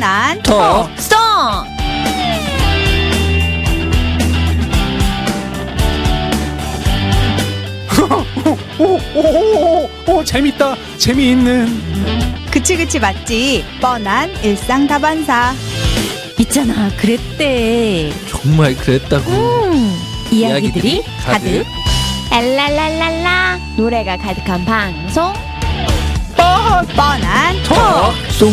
뻔한 톡송. 오, 재밌다. 재미있는. 그치 맞지. 뻔한 일상 다반사. 있잖아, 그랬대. 정말 그랬다고. 이야기들이 가득. 랄랄랄랄라 노래가 가득한 방송 뻔한 톡송.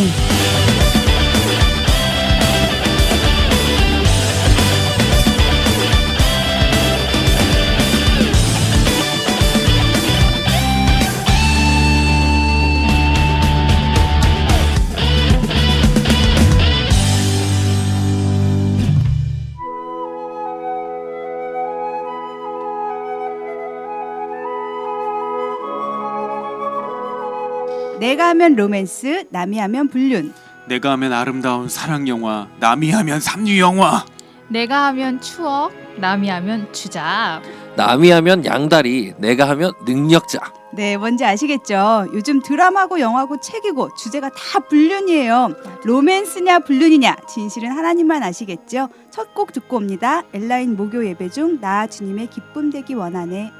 내가 하면 로맨스, 남이 하면 불륜. 내가 하면 아름다운 사랑 영화, 남이 하면 삼류 영화. 내가 하면 추억, 남이 하면 주작. 남이 하면 양다리, 내가 하면 능력자. 네, 뭔지 아시겠죠? 요즘 드라마고 영화고 책이고 주제가 다 불륜이에요. 로맨스냐 불륜이냐 진실은 하나님만 아시겠죠? 첫 곡 듣고 옵니다. 엘라인 목요 예배 중 나 주님의 기쁨 되기 원하네.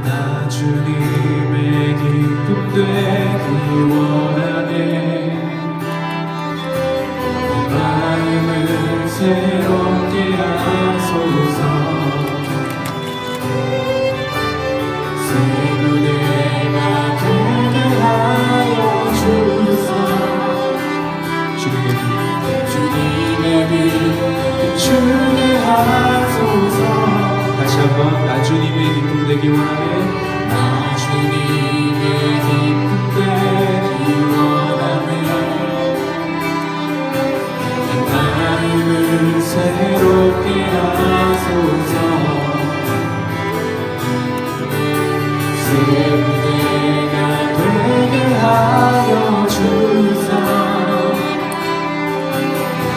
나 주님의 기쁨 되기 원하네. 내 마음을 새롭게 하소서. 새 노래가 되게 하여 주소서. 주님의 빛 비추게 하소서. 다시 한번 나 주님의 기쁨 되기 원하네. 나 주님의 기쁨 되기 원하네. 내 마음을 새롭게 하소서. 새 무대가 되게 하여 주소서.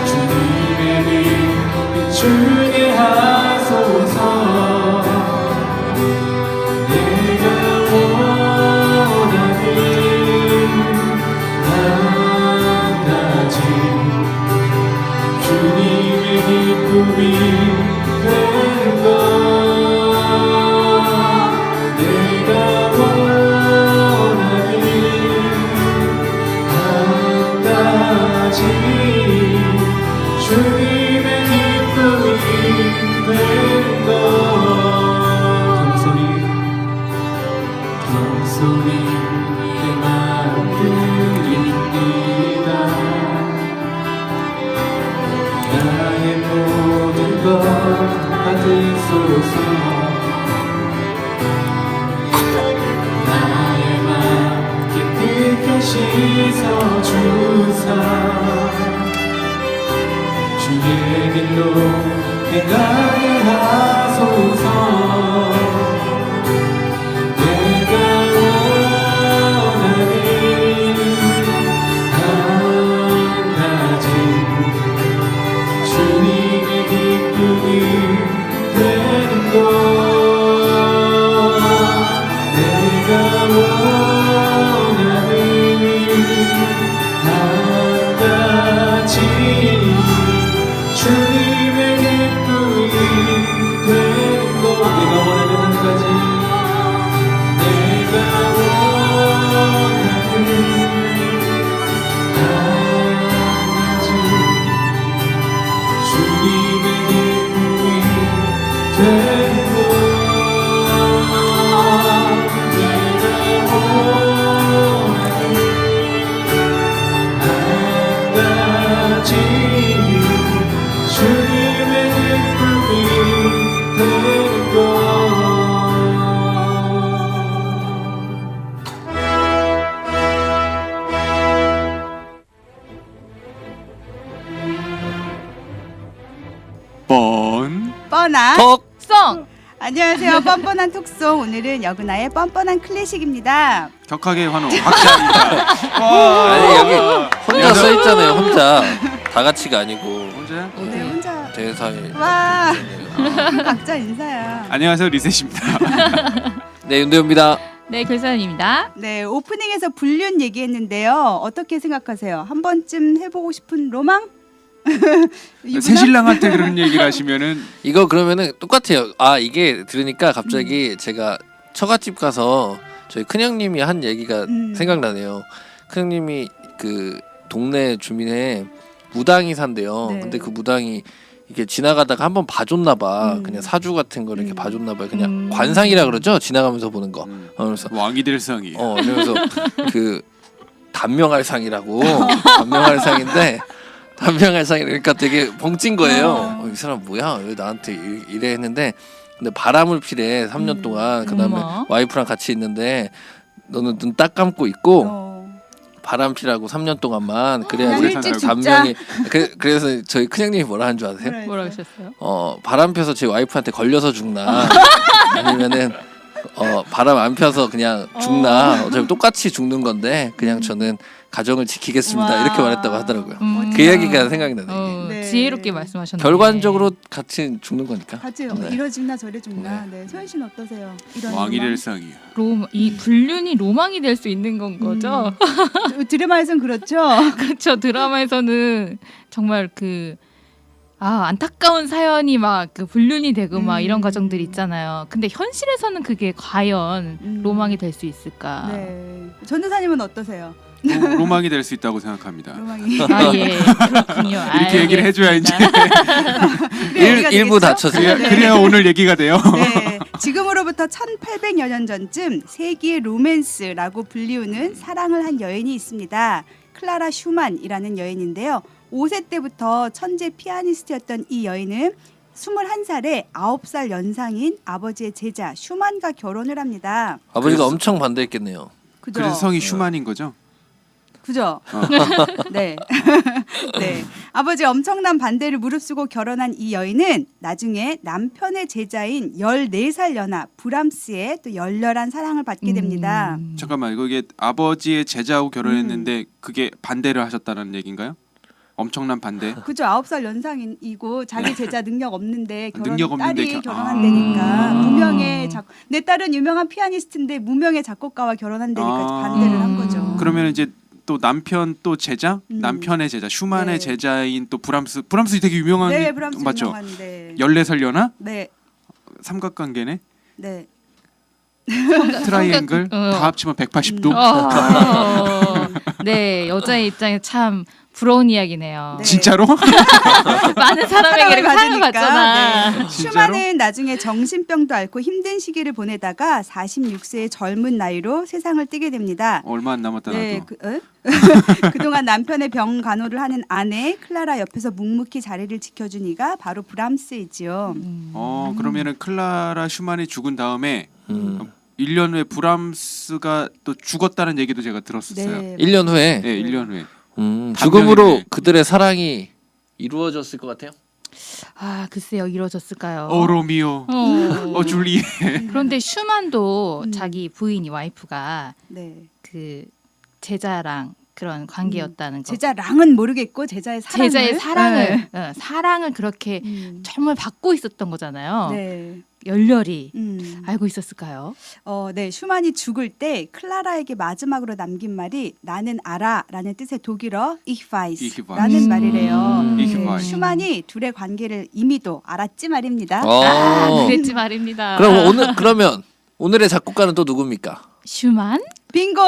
주님의 빛 비추게 하소서. 기쁨이 되는 것 내가 원하는 한 가지 주님의 기쁨이 되는 것 겸손히 내 마음 드립니다. 나의 모든 것 받으소서. 나의 맘 깨끗게 씻어주사. 주의 길로 행하게 하소서. 뻔한 송. 안녕하세요. 뻔뻔한 톡송. 오늘은 여그나의 뻔뻔한 클래식입니다. 격하게 환호 박자입니다. 아니 여기 혼자 써 있잖아요. 혼자 다 같이가 아니고 혼자야? 네, 혼자. 대사에. 와. 각자 인사야. 안녕하세요, 리셋입니다. 네, 윤대호입니다. 네, 글사연입니다. 네, 오프닝에서 불륜 얘기했는데요. 어떻게 생각하세요? 한 번쯤 해보고 싶은 로망? 유부남? 새신랑한테 그런 얘기를 하시면은 이거 그러면은 똑같아요. 아, 이게 들으니까 갑자기 제가 처갓집 가서 저희 큰형님이 한 얘기가 생각나네요. 큰형님이 그 동네 주민에 무당이 산대요. 네. 근데 그 무당이 이게 지나가다가 한번 봐줬나 봐. 그냥 사주 같은 거를 이렇게 봐줬나 봐요. 그냥 관상이라 그러죠. 지나가면서 보는 거. 그래서 왕이 될 상이. 이러면서 그 단명할상이라고 단명할상인데 단명할상이니까 되게 벙찐 거예요. 이 사람 뭐야? 왜 나한테 이래 했는데 근데 바람을 피래 3년 동안. 그다음에 어머. 와이프랑 같이 있는데 너는 눈 딱 감고 있고 어. 바람 피라고 3년 동안만 그냥 그래야지 일찍 죽자. 감명이 그래서 저희 큰형님이 뭐라 하는 줄 아세요? 그래. 뭐라고 하셨어요? 바람 펴서 제 와이프한테 걸려서 죽나 아니면은 바람 안 펴서 그냥 죽나 어차피 똑같이 죽는 건데 그냥 저는 가정을 지키겠습니다. 와. 이렇게 말했다고 하더라고요. 음. 그 얘기가 생각이 나네. 네. 지혜롭게 말씀하셨네요. 결과적으로 같이 죽는 거니까. 같이 네. 이러 죽나 저래 죽나. 네, 소연 씨는 어떠세요? 이런 왕이 로망? 될 상이야. 이 불륜이 로망이 될 수 있는 건 거죠. 드라마에서는 그렇죠. 그렇죠. 드라마에서는 정말 안타까운 사연이 막 그 불륜이 되고 막 이런 과정들 있잖아요. 근데 현실에서는 그게 과연 로망이 될 수 있을까? 네, 전도사님은 어떠세요? 로망이 될 수 있다고 생각합니다. 로망이. 아, 예. 그렇군요. 이렇게 얘기를 해줘야 이제 일부 다쳐서. 그래야 오늘 얘기가 돼요. 네, 지금으로부터 1800여 년 전쯤 세기의 로맨스라고 불리우는 사랑을 한 여인이 있습니다. 클라라 슈만이라는 여인인데요. 5세 때부터 천재 피아니스트였던 이 여인은 21살에 9살 연상인 아버지의 제자 슈만과 결혼을 합니다. 아버지가 엄청 반대했겠네요. 그죠? 그래서 성이 슈만인 거죠? 그죠? 네. 네. 아버지 엄청난 반대를 무릅쓰고 결혼한 이 여인은 나중에 남편의 제자인 14살 연하 브람스의 또 열렬한 사랑을 받게 됩니다. 잠깐만 이게 아버지의 제자하고 결혼했는데 그게 반대를 하셨다는 얘기인가요? 엄청난 반대. 그죠? 9살 연상이고 자기 제자 능력 없는데 능력 없는데 딸이 결혼한다니까 무명의 내 딸은 유명한 피아니스트인데 무명의 작곡가와 결혼한다니까 반대를 한 거죠. 그러면 이제 또 남편 또 제자, 남편의 제자, 슈만의 네. 제자인 또 브람스 되게 유명한 네, 브람스 맞죠? 유명한데. 14살 연하? 네. 삼각관계네. 네. 트라이앵글 다 합치면 180도. 네, 여자의 입장에 참 부러운 이야기네요. 네. 진짜로? 많은 사람에게 사랑을 받잖아. 네. 진짜로? 슈만은 나중에 정신병도 앓고 힘든 시기를 보내다가 46세의 젊은 나이로 세상을 뜨게 됩니다. 얼마 안 남았다 나도. 네, 그동안 남편의 병 간호를 하는 아내 클라라 옆에서 묵묵히 자리를 지켜준 이가 바로 브람스이지요. 그러면은 클라라 슈만이 죽은 다음에 음. 1년 후에 브람스가 또 죽었다는 얘기도 제가 들었었어요. 네. 1년 후에 네, 1년 후에. 죽음으로 단명인데. 그들의 사랑이 이루어졌을 것 같아요. 글쎄요, 이루어졌을까요? 로미오. 줄리엣. 그런데 슈만도 자기 부인이 와이프가 네. 그 제자랑 그런 관계였다는 거. 제자랑은 모르겠고 제자의 사랑을 사랑을 그렇게 정말 받고 있었던 거잖아요. 네. 열렬히 음. 알고 있었을까요? 네, 슈만이 죽을 때 클라라에게 마지막으로 남긴 말이 나는 알아라는 뜻의 독일어 Ich weiss라는 말이래요. Ich 네, weiß. 슈만이 둘의 관계를 이미도 알았지 말입니다. 그랬지 말입니다. 그러면 오늘의 작곡가는 또 누굽니까? 슈만? 빙고!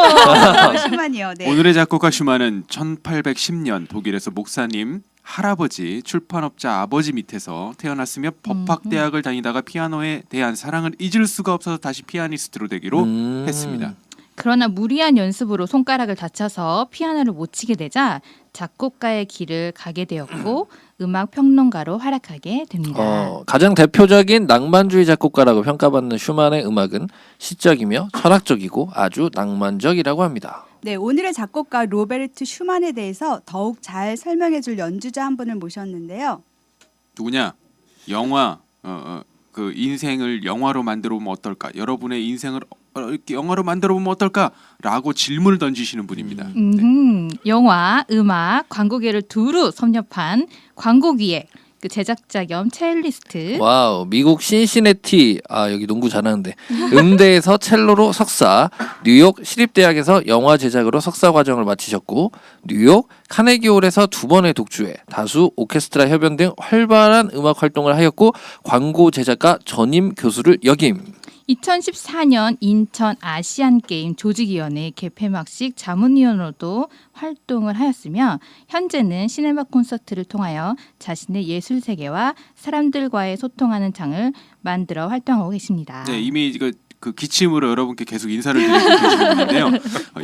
슈만이요. 네. 오늘의 작곡가 슈만은 1810년 독일에서 목사님 할아버지 출판업자 아버지 밑에서 태어났으며 법학대학을 다니다가 피아노에 대한 사랑을 잊을 수가 없어서 다시 피아니스트로 되기로 했습니다. 그러나 무리한 연습으로 손가락을 다쳐서 피아노를 못 치게 되자 작곡가의 길을 가게 되었고 음악 평론가로 활약하게 됩니다. 가장 대표적인 낭만주의 작곡가라고 평가받는 슈만의 음악은 시적이며 철학적이고 아주 낭만적이라고 합니다. 네, 오늘의 작곡가 로베르트 슈만에 대해서 더욱 잘 설명해줄 연주자 한 분을 모셨는데요. 누구냐? 영화 그 인생을 영화로 만들어 보면 어떨까? 여러분의 인생을 이렇게 영화로 만들어 보면 어떨까?라고 질문을 던지시는 분입니다. 영화, 음악, 광고계를 두루 섭렵한 광고기의 그 제작자 겸 첼리스트. 와우, 미국 신시내티 여기 농구 잘하는데 음대에서 첼로로 석사, 뉴욕 시립대학에서 영화 제작으로 석사 과정을 마치셨고 뉴욕 카네기홀에서 2번의 독주회, 다수 오케스트라 협연 등 활발한 음악 활동을 하였고 광고 제작가 전임 교수를 역임. 2014년 인천 아시안게임 조직위원회 개폐막식 자문위원으로도 활동을 하였으며 현재는 시네마 콘서트를 통하여 자신의 예술 세계와 사람들과의 소통하는 장을 만들어 활동하고 계십니다. 네, 이미 그 기침으로 여러분께 계속 인사를 드리고 계시는데요.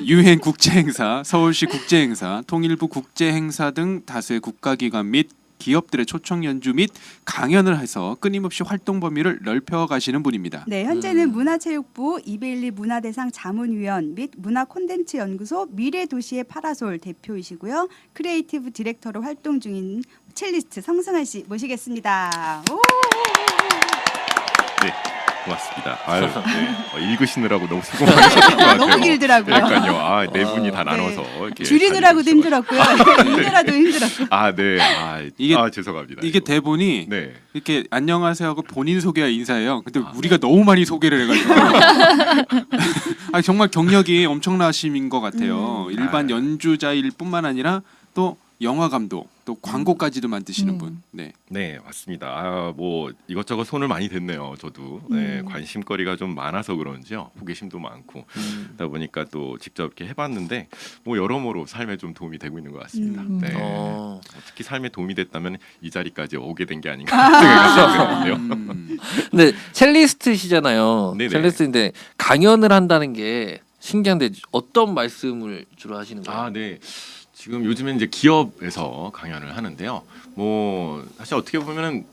유엔 국제행사, 서울시 국제행사, 통일부 국제행사 등 다수의 국가기관 및 기업들의 초청 연주 및 강연을 해서 끊임없이 활동 범위를 넓혀가시는 분입니다. 네, 현재는 문화체육부 이베일리 문화대상 자문위원 및 문화콘텐츠 연구소 미래도시의 파라솔 대표이시고요. 크리에이티브 디렉터로 활동 중인 첼리스트 성승환 씨 모시겠습니다. 오! 네, 고맙습니다. 아유, 네. 읽으시느라고 너무 수고하셨던 것 같아요. 너무 길더라고요. 그러니까요. 네 분이 다 네. 나눠서 이렇게 줄이느라고도 잘 힘들었고요. 읽느라도 힘들었고. 네. 죄송합니다. 이게 이거. 대본이 네. 이렇게 안녕하세요 하고 본인 소개와 인사예요. 근데 우리가 너무 많이 소개를 해가지고 정말 경력이 엄청나신 것 같아요. 일반 연주자일 뿐만 아니라 또 영화 감독, 또 광고까지도 만드시는 분. 네. 네, 맞습니다. 뭐 이것저것 손을 많이 댔네요. 저도 네, 관심거리가 좀 많아서 그런지요. 호기심도 많고 그러다 보니까 또 직접 이렇게 해봤는데 뭐 여러모로 삶에 좀 도움이 되고 있는 것 같습니다. 네. 특히 삶에 도움이 됐다면 이 자리까지 오게 된 게 아닌가 생각이 들었는데요. 근데 첼리스트시잖아요. 네네. 첼리스트인데 강연을 한다는 게 신기한데 어떤 말씀을 주로 하시는 거예요? 네. 지금 요즘에 이제 기업에서 강연을 하는데요. 뭐 사실 어떻게 보면은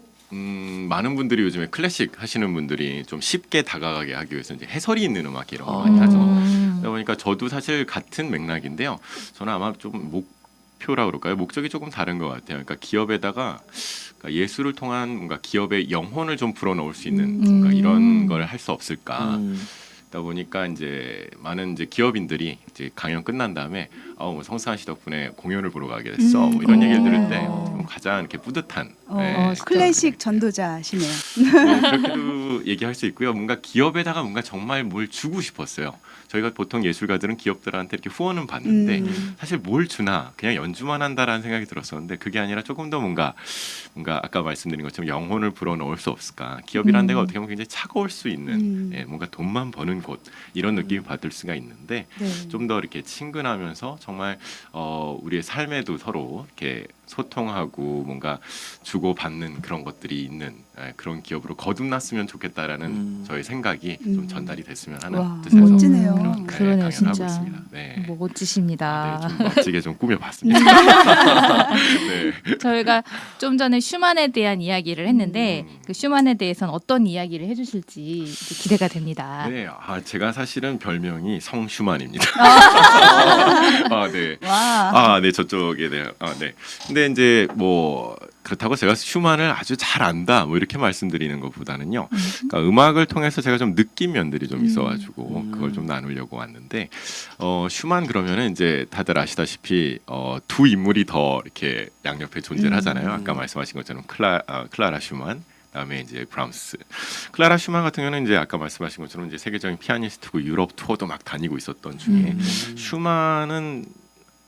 많은 분들이 요즘에 클래식 하시는 분들이 좀 쉽게 다가가게 하기 위해서 이제 해설이 있는 음악 이런 거 많이 하죠. 그러다 보니까 저도 사실 같은 맥락인데요. 저는 아마 좀 목표라 그럴까요? 목적이 조금 다른 것 같아요. 그러니까 기업에다가 그러니까 예술을 통한 뭔가 기업의 영혼을 좀 불어넣을 수 있는 뭔가 이런 걸 할 수 없을까? 그러다 보니까 이제 많은 이제 기업인들이 이제 강연 끝난 다음에 뭐 성승환 씨 덕분에 공연을 보러 가게 됐어. 뭐 이런 얘기를 들을 때 가장 이렇게 뿌듯한 클래식 전도자시네요. 그렇게도 얘기할 수 있고요. 뭔가 기업에다가 뭔가 정말 뭘 주고 싶었어요. 저희가 보통 예술가들은 기업들한테 이렇게 후원은 받는데 사실 뭘 주나 그냥 연주만 한다라는 생각이 들었었는데 그게 아니라 조금 더 뭔가 아까 말씀드린 것처럼 영혼을 불어넣을 수 없을까. 기업이라는 데가 어떻게 보면 굉장히 차가울 수 있는 뭔가 돈만 버는 곳 이런 느낌을 받을 수가 있는데 좀 더 이렇게 친근하면서 정말 우리의 삶에도 서로 이렇게 소통하고 뭔가 주고받는 그런 것들이 있는 그런 기업으로 거듭났으면 좋겠다라는 저의 생각이 좀 전달이 됐으면 하는 와, 뜻에서 멋지네요. 그런 그러네요, 강연을 진짜. 하고 있습니다. 네. 멋지십니다. 좀 멋지게 좀 꾸며봤습니다. 네. 저희가 좀 전에 슈만에 대한 이야기를 했는데 그 슈만에 대해서는 어떤 이야기를 해주실지 이제 기대가 됩니다. 네, 제가 사실은 별명이 성슈만입니다. 네. 와. 네, 저쪽에 네. 네. 근데 이제 뭐 그렇다고 제가 슈만을 아주 잘 안다 뭐 이렇게 말씀드리는 것보다는요. 그러니까 음악을 통해서 제가 좀 느낀 면들이 좀 있어가지고 그걸 좀 나누려고 왔는데 슈만 그러면은 이제 다들 아시다시피 두 인물이 더 이렇게 양옆에 존재를 하잖아요. 아까 말씀하신 것처럼 클라라 슈만. 그다음에 이제 브람스, 클라라 슈만 같은 경우는 이제 아까 말씀하신 것처럼 이제 세계적인 피아니스트고 유럽 투어도 막 다니고 있었던 중에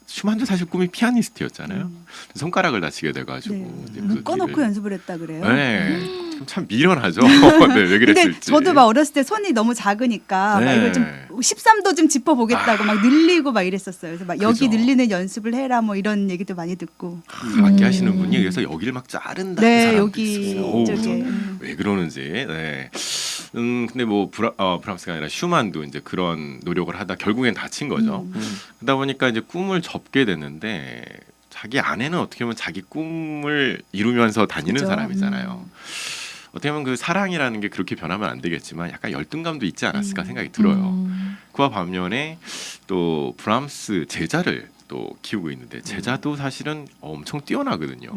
슈만도 사실 꿈이 피아니스트였잖아요. 손가락을 다치게 돼가지고 이제 그 묶어놓고 길을- 연습을 했다 그래요. 네, 참 미련하죠. 네, 왜 근데 그랬을지. 저도 막 어렸을 때 손이 너무 작으니까 막 네. 이걸 좀 13도 좀 짚어보겠다고 막 늘리고 막 이랬었어요. 그래서 막 여기 그죠. 늘리는 연습을 해라 뭐 이런 얘기도 많이 듣고. 악기 하시는 분이 그래서 여기를 막 자른다. 그 네, 사람도 여기 있었어요. 어우, 이쪽에. 왜 그러는지. 네. 근데 뭐 브람스가 아니라 슈만도 이제 그런 노력을 하다 결국엔 다친 거죠. 그러다 보니까 이제 꿈을 접게 됐는데 자기 아내는 어떻게 보면 자기 꿈을 이루면서 다니는 그죠. 사람이잖아요. 어떻게 보면 그 사랑이라는 게 그렇게 변하면 안 되겠지만 약간 열등감도 있지 않았을까 생각이 들어요. 그와 반면에 또 브람스 제자를 또 키우고 있는데 제자도 사실은 엄청 뛰어나거든요.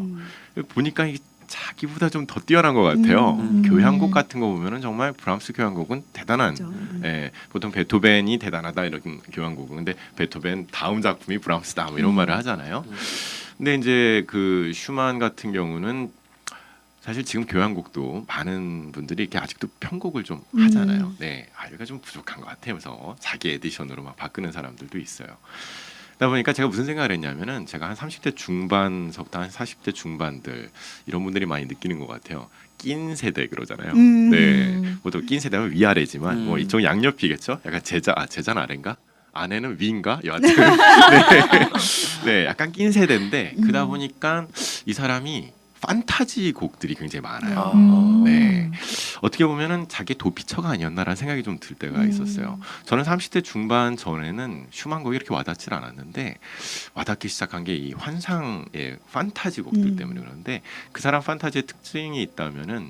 보니까 이게 자기보다 좀 더 뛰어난 것 같아요. 교향곡 같은 거 보면은 정말 브람스 교향곡은 대단한. 그죠. 보통 베토벤이 대단하다 이런 교향곡은 근데 베토벤 다음 작품이 브람스다 뭐 이런 말을 하잖아요. 근데 이제 그 슈만 같은 경우는 사실 지금 교향곡도 많은 분들이 이렇게 아직도 편곡을 좀 하잖아요. 네, 여기가 좀 부족한 것 같아서 자기 에디션으로 막 바꾸는 사람들도 있어요. 그러다 보니까 제가 무슨 생각을 했냐면은 제가 한 30대 중반서부터 한 40대 중반들 이런 분들이 많이 느끼는 것 같아요. 낀 세대 그러잖아요. 네, 보통 낀 세대는 위아래지만 뭐 이쪽 양옆이겠죠. 약간 제자는 아래인가? 아내는 위인가? 여하튼 네, 약간 낀 세대인데 그러다 보니까 이 사람이 판타지 곡들이 굉장히 많아요. 네, 어떻게 보면은 자기 도피처가 아니었나라는 생각이 좀 들 때가 있었어요. 저는 30대 중반 전에는 슈만 곡이 이렇게 와닿질 않았는데 와닿기 시작한 게 이 환상의 판타지 곡들 때문에 그런데 그 사람 판타지의 특징이 있다면은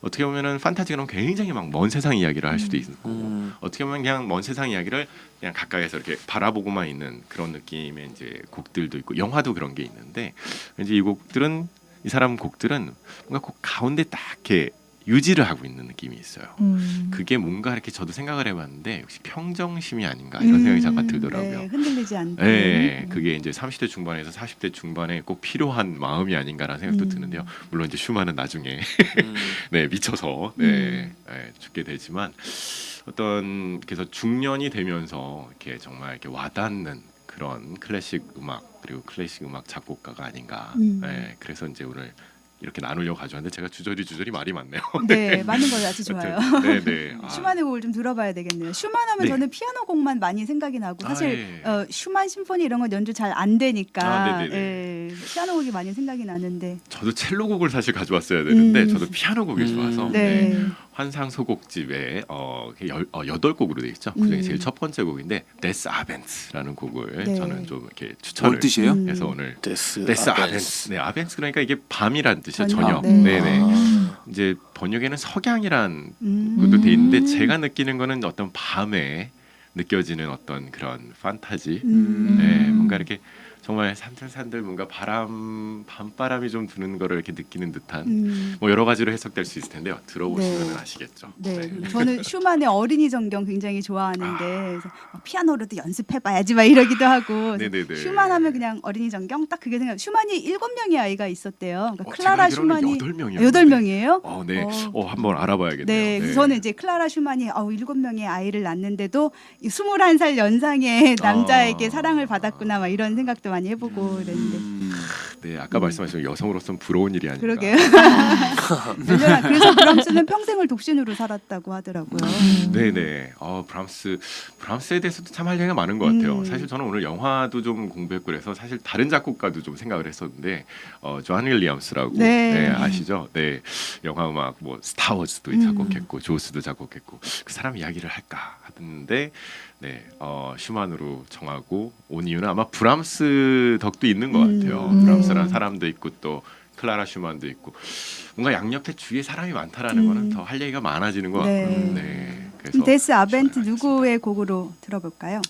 어떻게 보면은 판타지는 굉장히 막 먼 세상 이야기를 할 수도 있고 어떻게 보면 그냥 먼 세상 이야기를 그냥 가까이에서 이렇게 바라보고만 있는 그런 느낌의 이제 곡들도 있고 영화도 그런 게 있는데 이제 이 사람 곡들은 뭔가 곡 가운데 딱 이렇게 유지를 하고 있는 느낌이 있어요. 그게 뭔가 이렇게 저도 생각을 해봤는데 역시 평정심이 아닌가 이런 생각이 잠깐 들더라고요. 네, 흔들리지 않고. 네, 그게 이제 30대 중반에서 40대 중반에 꼭 필요한 마음이 아닌가라는 생각도 드는데요. 물론 이제 슈만은 나중에 네, 미쳐서 죽게 되지만 어떤 그래서 중년이 되면서 이렇게 정말 이렇게 와닿는 그런 클래식 음악 그리고 클래식 음악 작곡가가 아닌가. 네, 그래서 이제 오늘 이렇게 나누려고 가져왔는데 제가 주저리 말이 많네요. 네, 많은 거 아주 좋아요. 네네. 슈만의 곡을 좀 들어봐야 되겠네요. 슈만 하면 네. 저는 피아노 곡만 많이 생각이 나고 사실 예. 슈만 심포니 이런 건 연주 잘 안 되니까 네네네. 피아노 곡이 많이 생각이 나는데. 저도 첼로 곡을 사실 가져왔어야 되는데 저도 피아노 곡이 좋아서 네. 환상 소곡집에 8곡으로 되어 있죠. 그중에 제일 첫 번째 곡인데 데스 아벤츠라는 곡을 네. 저는 좀 이렇게 추천을 뭔 뜻이에요? 해서 오늘 데스 아벤츠. 네, 아벤츠 그러니까 이게 밤이란 뜻이에요. 저녁. 저녁. 네. 네네. 이제 번역에는 석양이란 것도 돼 있는데 제가 느끼는 거는 어떤 밤에 느껴지는 어떤 그런 판타지. 네, 뭔가 이렇게 정말 산들산들 뭔가 밤바람이 좀 드는 거를 이렇게 느끼는 듯한 뭐 여러 가지로 해석될 수 있을 텐데요. 들어보시면 네. 아시겠죠. 네, 저는 슈만의 어린이 전경 굉장히 좋아하는데 그래서 피아노로도 연습해봐야지 막 이러기도 하고 네네네. 슈만 하면 그냥 어린이 전경 딱 그게 생각. 슈만이 7명의 아이가 있었대요. 그러니까 제가 클라라 알기로는 슈만이 8명이요. 8명이에요? 네. 한번 알아봐야겠네요. 네, 그래서 저는 이제 클라라 슈만이 7명의 아이를 낳는데도 21살 연상의 남자에게 사랑을 받았구나 막 이런 생각도 많이 해보고 그랬는데. 네, 아까 말씀하신 여성으로서는 부러운 일이 아닌가. 그러게요. 그래서 브람스는 평생을 독신으로 살았다고 하더라고요. 네네. 브람스에 대해서도 참 할 얘기가 많은 것 같아요. 사실 저는 오늘 영화도 좀 공부했고 그래서 사실 다른 작곡가도 좀 생각을 했었는데 존 윌리엄스라고 네. 아시죠? 네, 영화 음악 뭐 스타워즈도 작곡했고 조스도 작곡했고 그 사람 이야기를 할까 하는데 네, 슈만으로 정하고 온 이유는 아마 브람스 덕도 있는 것 같아요. 브람스라는 사람도 있고 또 클라라 슈만도 있고 뭔가 양옆에 주위에 사람이 많다라는 거는 더 할 얘기가 많아지는 것 같고요. 네. 그래서 데스 아벤트 좋아요. 누구의 곡으로 들어볼까요?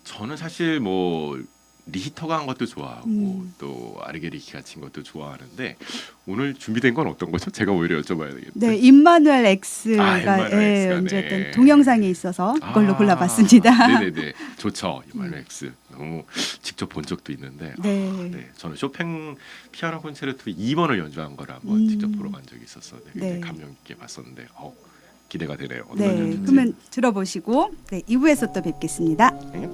저는 사실 뭐 리히터가 한 것도 좋아하고 또 아르게리키가 친 것도 좋아하는데 오늘 준비된 건 어떤 거죠? 제가 오히려 여쭤봐야 되겠네요. 네, 임마누엘 X가 임마누엘 X가, 연주했던 네. 동영상이 있어서 그걸로 골라봤습니다. 네네네, 좋죠. 임마누엘 X 너무 직접 본 적도 있는데 네. 저는 쇼팽 피아노 콘체르토 2번을 연주한 거를 한번 직접 보러 간 적이 있었어요. 굉장히 네. 감명 깊게 봤었는데 기대가 되네요. 어떤 네, 연주인지. 그러면 들어보시고 2부에서 또 뵙겠습니다. 네.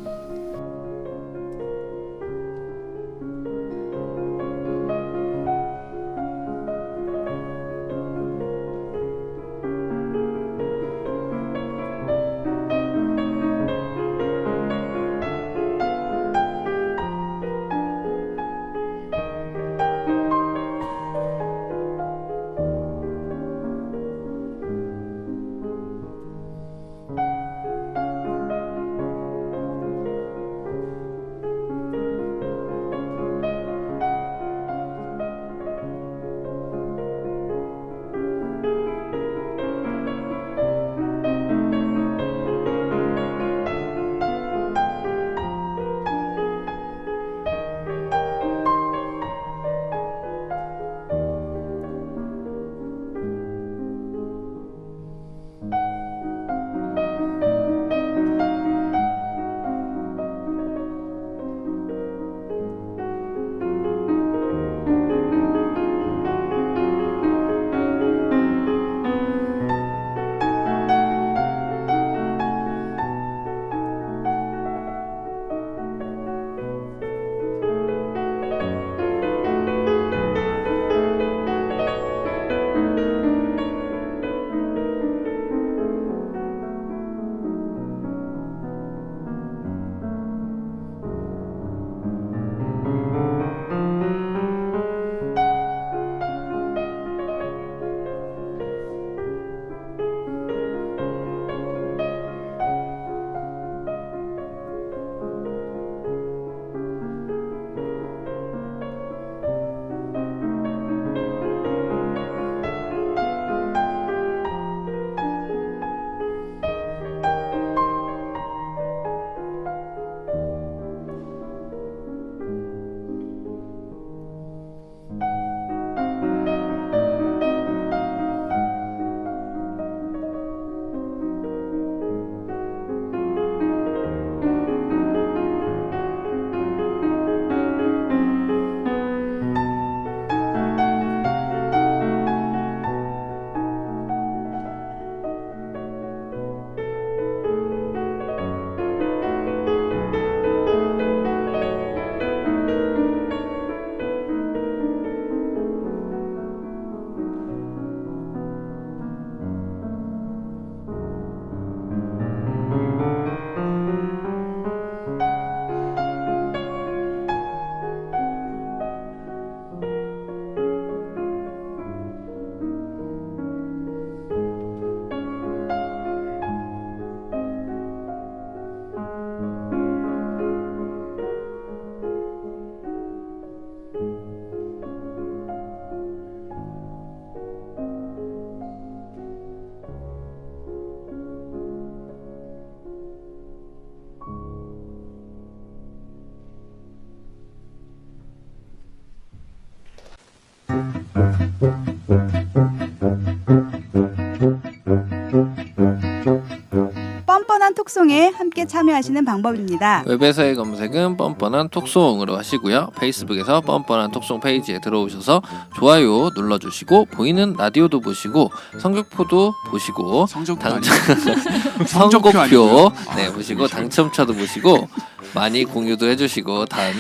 톡송에 함께 참여하시는 방법입니다. 웹에서의 검색은 뻔뻔한 톡송으로 하시고요. 페이스북에서 뻔뻔한 톡송 페이지에 들어오셔서 좋아요 눌러주시고 보이는 라디오도 보시고 성적표도 보시고 성적표 당첨 아니고요. 선곡표 아니고요. 네 보시고 당첨차도 보시고 많이 공유도 해주시고 단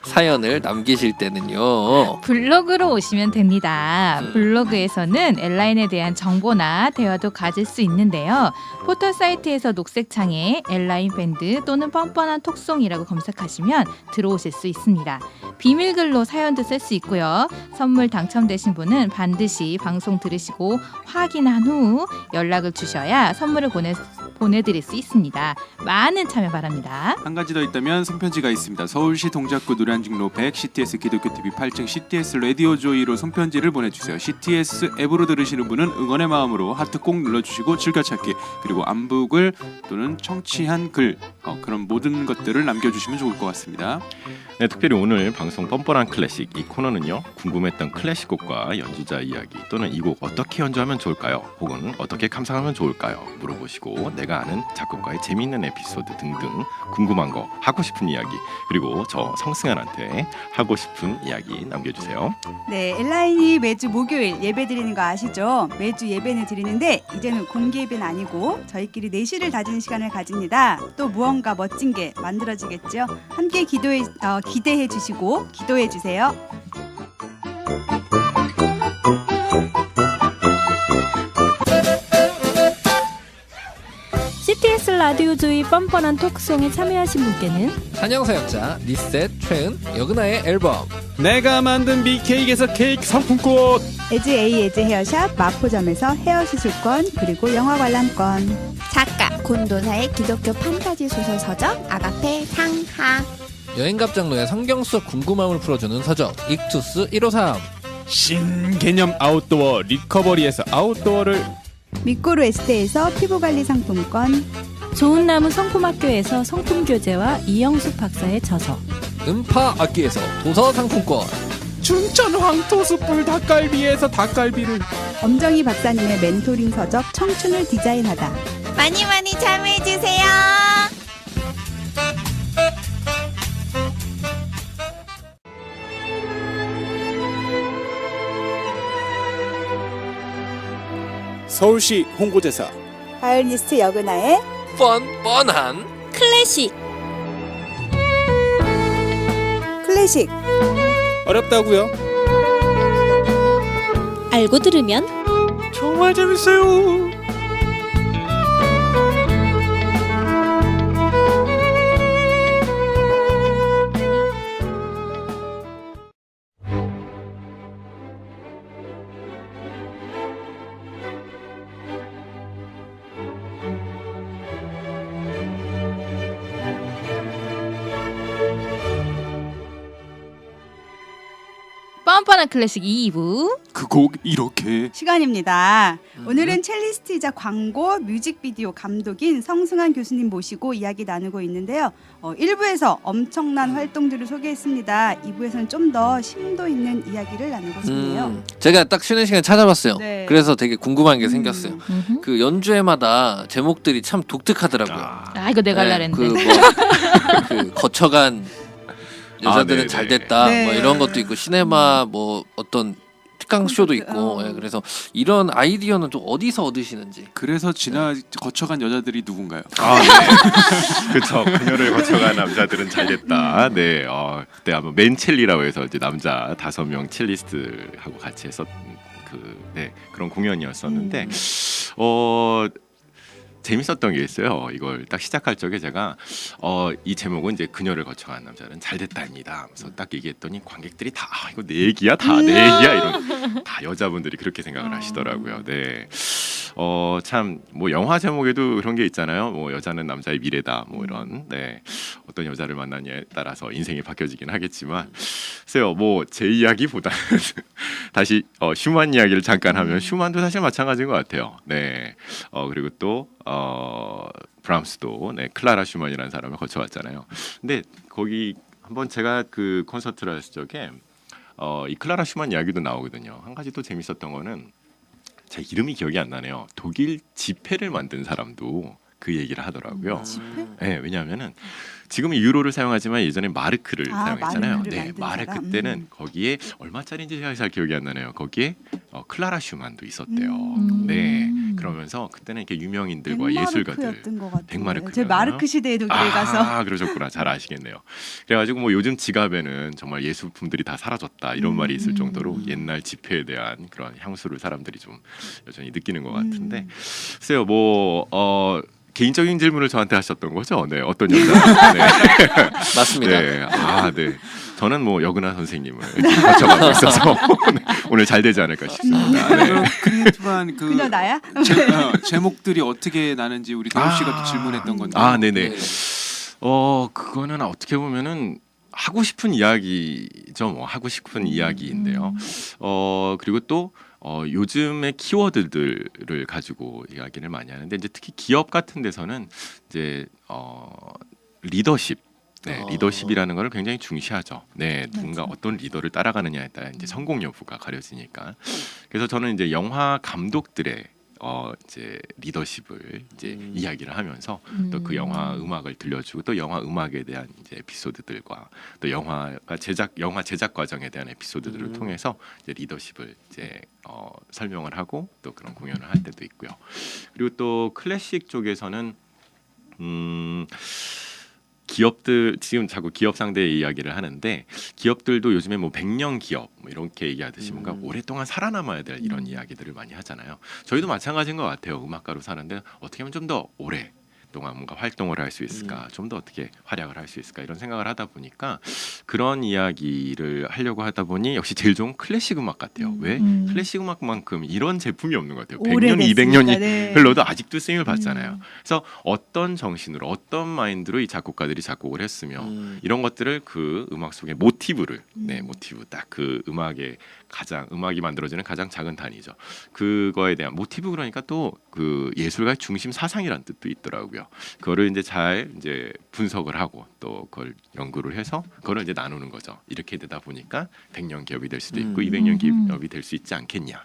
사연을 남기실 때는요. 블로그로 오시면 됩니다. 블로그에서는 엘라인에 대한 정보나 대화도 가질 수 있는데요. 포털 사이트에서 녹색 창에 엘라인 밴드 또는 뻔뻔한 톡송이라고 검색하시면 들어오실 수 있습니다. 비밀글로 사연도 쓸 수 있고요. 선물 당첨되신 분은 반드시 방송 들으시고 확인한 후 연락을 주셔야 선물을 보내드릴 수 있습니다. 많은 참여 바랍니다. 한 가지 더 있다면 손편지가 있습니다. 서울시 동작구 노량진로 100 CTS 기독교TV 8층 CTS 라디오 조이로 손편지를 보내주세요. CTS 앱으로 들으시는 분은 응원의 마음으로 하트 꼭 눌러주시고 즐겨찾기 그리고 안북을 또는 청취한 글 그런 모든 것들을 남겨주시면 좋을 것 같습니다. 네, 특별히 오늘 방송 뻔뻔한 클래식 이 코너는요. 궁금했던 클래식곡과 연주자 이야기 또는 이 곡 어떻게 연주하면 좋을까요? 혹은 어떻게 감상하면 좋을까요? 물어보시고 내가 아는 작곡가의 재미있는 에피소드 등등 궁금한 거 하고 싶은 이야기 그리고 저 성승환한테 하고 싶은 이야기 남겨주세요. 네, 엘라인이 매주 목요일 예배 드리는 거 아시죠? 매주 예배는 드리는데 이제는 공개 예배는 아니고 저희끼리 내실을 다지는 시간을 가집니다. 또 무언가 멋진 게 만들어지겠죠? 함께 기대해 주시고 기도해 주세요. CTS 라디오 조이 뻔뻔한 톡송에 참여하신 분께는 한영사역자 리셋 최은 여그나의 앨범 내가 만든 빅케이크에서 케이크 상품권 에즈 A 에즈 헤어샵 마포점에서 헤어 시술권 그리고 영화 관람권 작가 곤도사의 기독교 판타지 소설 서적 아가페 상하 여행갑장로의 성경 속 궁금함을 풀어주는 서적 익투스 153 신개념 아웃도어 리커버리에서 아웃도어를 미꾸루 에스테에서 피부관리 상품권 좋은 나무 성품학교에서 성품 교재와 이영숙 박사의 저서 음파 악기에서 도서 상품권 춘천 황토수풀 닭갈비에서 닭갈비를 엄정희 박사님의 멘토링 서적 청춘을 디자인하다 많이 많이 참여해주세요. 서울시 홍보대사 바이올리스트 여그나의 뻔뻔한 클래식 클래식 어렵다고요? 알고 들으면 정말 재밌어요. 뻔뻔한 클래식 2부 그 곡 이렇게 시간입니다. 오늘은 첼리스트이자 광고 뮤직비디오 감독인 성승환 교수님 모시고 이야기 나누고 있는데요. 1부에서 엄청난 활동들을 소개했습니다. 2부에서는 좀 더 심도 있는 이야기를 나누고 싶네요. 제가 딱 쉬는 시간에 찾아봤어요. 네. 그래서 되게 궁금한 게 생겼어요. 음흠. 그 연주회마다 제목들이 참 독특하더라고요. 이거 내가 하려 했는데 그 거쳐간 여자들은 네네. 잘 됐다 네. 뭐 이런 것도 있고 시네마 뭐 어떤 특강 쇼도 있고 예, 그래서 이런 아이디어는 좀 어디서 얻으시는지 그래서 거쳐간 여자들이 누군가요? 아, 네. 그렇죠. 그녀를 거쳐간 남자들은 잘됐다. 네, 그때 아마 맨첼리라고 해서 이제 남자 5명 첼리스트하고 같이 해서 그런 공연이었었는데 재밌었던 게 있어요. 이걸 딱 시작할 적에 제가 이 제목은 이제 그녀를 거쳐간 남자는 잘됐다입니다. 그래서 딱 얘기했더니 관객들이 다 이거 내 얘기야, 다 내 얘기야 이런 다 여자분들이 그렇게 생각을 하시더라고요. 네, 참 뭐 영화 제목에도 그런 게 있잖아요. 뭐 여자는 남자의 미래다, 뭐 이런 어떤 여자를 만나냐에 따라서 인생이 바뀌어지긴 하겠지만, 글쎄요, 뭐 제 이야기보다는 다시 슈만 이야기를 잠깐 하면 슈만도 사실 마찬가지인 것 같아요. 네, 그리고 또 브람스도 클라라 슈만이라는 사람을 거쳐왔잖아요. 근데 거기 한번 제가 그 콘서트를 했을 적에 이 클라라 슈만 이야기도 나오거든요. 한 가지 또 재밌었던 거는 제 이름이 기억이 안 나네요. 독일 지폐를 만든 사람도 그 얘기를 하더라고요. 지폐? 네, 왜냐하면은 지금은 유로를 사용하지만 예전에 마르크를 사용했잖아요. 마르크를 네, 만든 마르크 사람? 때는 거기에 얼마짜리인지 제가 잘 기억이 안 나네요. 거기에 클라라 슈만도 있었대요. 네, 그러면서 그때는 이렇게 유명인들과 예술가들 덴마르크였던 것 같아요. 덴마르크였나요? 제 마르크 시대에 독일에 가서 그러셨구나. 잘 아시겠네요. 그래가지고 뭐 요즘 지갑에는 정말 예술품들이 다 사라졌다 이런 말이 있을 정도로 옛날 지폐에 대한 그런 향수를 사람들이 좀 여전히 느끼는 것 같은데 글쎄요 뭐 개인적인 질문을 저한테 하셨던 거죠? 네, 어떤 여자? 네. 맞습니다. 네, 네. 저는 뭐 여근아 선생님을 거쳐가고 있어서 오늘 잘 되지 않을까 싶습니다. 네. 그럼 크리에이티브한 그 그녀 나야? 제목들이 어떻게 나는지 우리 대호 씨가 또 질문했던 건데. 네네. 그거는 어떻게 보면은 하고 싶은 이야기죠. 뭐 하고 싶은 이야기인데요. 그리고 또 요즘의 키워드들을 가지고 이야기를 많이 하는데 이제 특히 기업 같은 데서는 이제 리더십, 리더십이라는 걸 굉장히 중시하죠. 네, 누군가 어떤 리더를 따라가느냐에 따라 이제 성공 여부가 가려지니까. 그래서 저는 이제 영화 감독들의 이제 리더십을 이제 이야기를 하면서 또 그 영화 음악을 들려주고 또 영화 음악에 대한 이제 에피소드들과 또 영화 제작 과정에 대한 에피소드들을 통해서 이제 리더십을 이제 설명을 하고 또 그런 공연을 할 때도 있고요. 그리고 또 클래식 쪽에서는 기업들 지금 자꾸 기업 상대의 이야기를 하는데 기업들도 요즘에 뭐 100년 기업 뭐 이렇게 얘기하듯이 뭔가 오랫동안 살아남아야 될 이런 이야기들을 많이 하잖아요. 저희도 마찬가지인 것 같아요. 음악가로 사는데 어떻게 하면 좀 더 오래 동안 뭔가 활동을 할 수 있을까, 좀 더 어떻게 활약을 할 수 있을까 이런 생각을 하다 보니까 그런 이야기를 하려고 하다 보니 역시 제일 좋은 클래식 음악 같아요. 왜 클래식 음악만큼 이런 제품이 없는 것 같아요. 100년, 200년이 네. 흘러도 아직도 쓰임을 받잖아요. 그래서 어떤 정신으로 어떤 마인드로 이 작곡가들이 작곡을 했으며 이런 것들을 그 음악 속에 모티브를 모티브 딱 그 음악의 음악이 만들어지는 가장 작은 단위죠. 그거에 대한 모티브 그러니까 또 그 예술가의 중심 사상이란 뜻도 있더라고요. 그거를 이제 잘 이제 분석을 하고 또 그걸 연구를 해서 그거를 이제 나누는 거죠. 이렇게 되다 보니까 100년 기업이 될 수도 있고 200년 기업이 될 수 있지 않겠냐.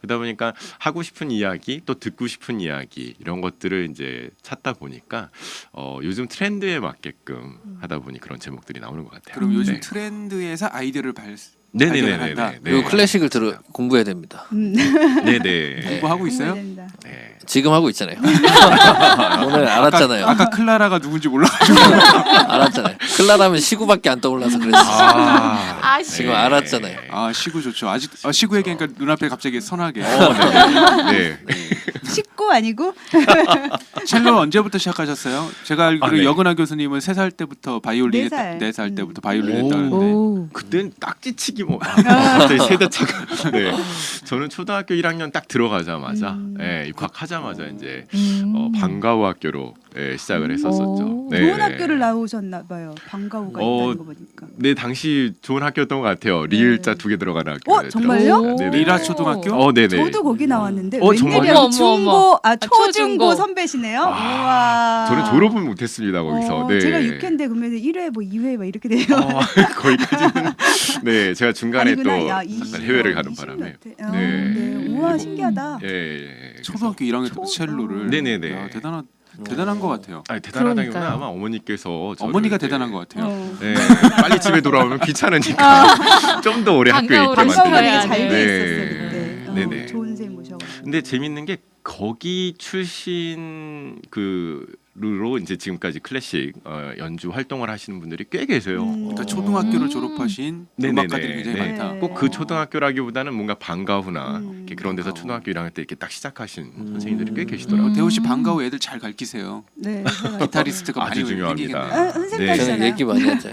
그러다 보니까 하고 싶은 이야기 또 듣고 싶은 이야기 이런 것들을 이제 찾다 보니까 요즘 트렌드에 맞게끔 하다 보니 그런 제목들이 나오는 것 같아요. 그럼 요즘 네. 트렌드에서 아이디어를 네네네네. 그리고 클래식을 공부해야 됩니다. 네네. 공부하고 있어요? 됩니다. 네. 지금 하고 있잖아요. 오늘 알았잖아요. 아까 클라라가 누군지 몰라가지고 알았잖아요. 클라라면 시구밖에 안 떠올라서 그랬어요. 지금 네. 알았잖아요. 시구 좋죠. 아직 시구 얘기하니까 눈앞에 갑자기 선하게. 네. 식구 아니고 첼로 언제부터 시작하셨어요? 제가 알기로 네. 여근아 교수님은 3살 때부터 바이올린 4살. 때부터 바이올린 했다는데. 그땐 딱지치기 뭐 갑자기 세대차가. 네. 저는 초등학교 1학년 딱 들어가자마자 입학하자마자 이제 방과후 학교로 시작을 했었었죠. 네. 좋은 학교를 나오셨나 봐요. 방과후가 있다는 거 보니까. 네, 당시 좋은 학교였던 것 같아요. 리을자 2개 들어가는 학교. 정말요? 네네. 리라 초등학교? 네네. 저도 거기 나왔는데 정말요? 웬일이야 어머, 중고 초중고 초중고. 선배시네요. 우와. 저는 졸업은 못했습니다 거기서. 네. 제가 6회인데 그러면 1회 뭐 2회 막 이렇게 돼요. 거기까지는 네, 제가 중간에 아니구나. 또 야, 해외를 가는 20 바람에. 몇 회. 네. 우와 신기하다. 예. 초등학교 1학년 때부터 첼로를. 네네네. 야, 대단한 것 같아요. 아니 대단하다기보다 그러니까요. 아마 어머니께서 저를 어머니가 이제, 대단한 것 같아요. 네, 빨리 집에 돌아오면 귀찮으니까 좀 더 오래 학교에 있게 방과후를 방과후가 되게 만들어야 잘 돼. 돼 네. 있었어요 그때. 네네. 좋은 쌤 모셔가지고. 근데 재밌는 게 거기 출신 그로 이제 지금까지 클래식 연주 활동을 하시는 분들이 꽤 계세요. 그러니까 초등학교를 졸업하신 네네네. 음악가들이 굉장히 네. 많다. 꼭 그 초등학교라기보다는 뭔가 방과후나 이렇게 그런 데서 방과후. 초등학교 1학년 때 이렇게 딱 시작하신 선생님들이 꽤 계시더라고요. 대호 씨 방과후 애들 잘 가르치세요. 네. 기타리스트가 아주 많이 중요합니다. 생기겠네요. 선생님이잖아요. 저는 얘기 많이 하죠.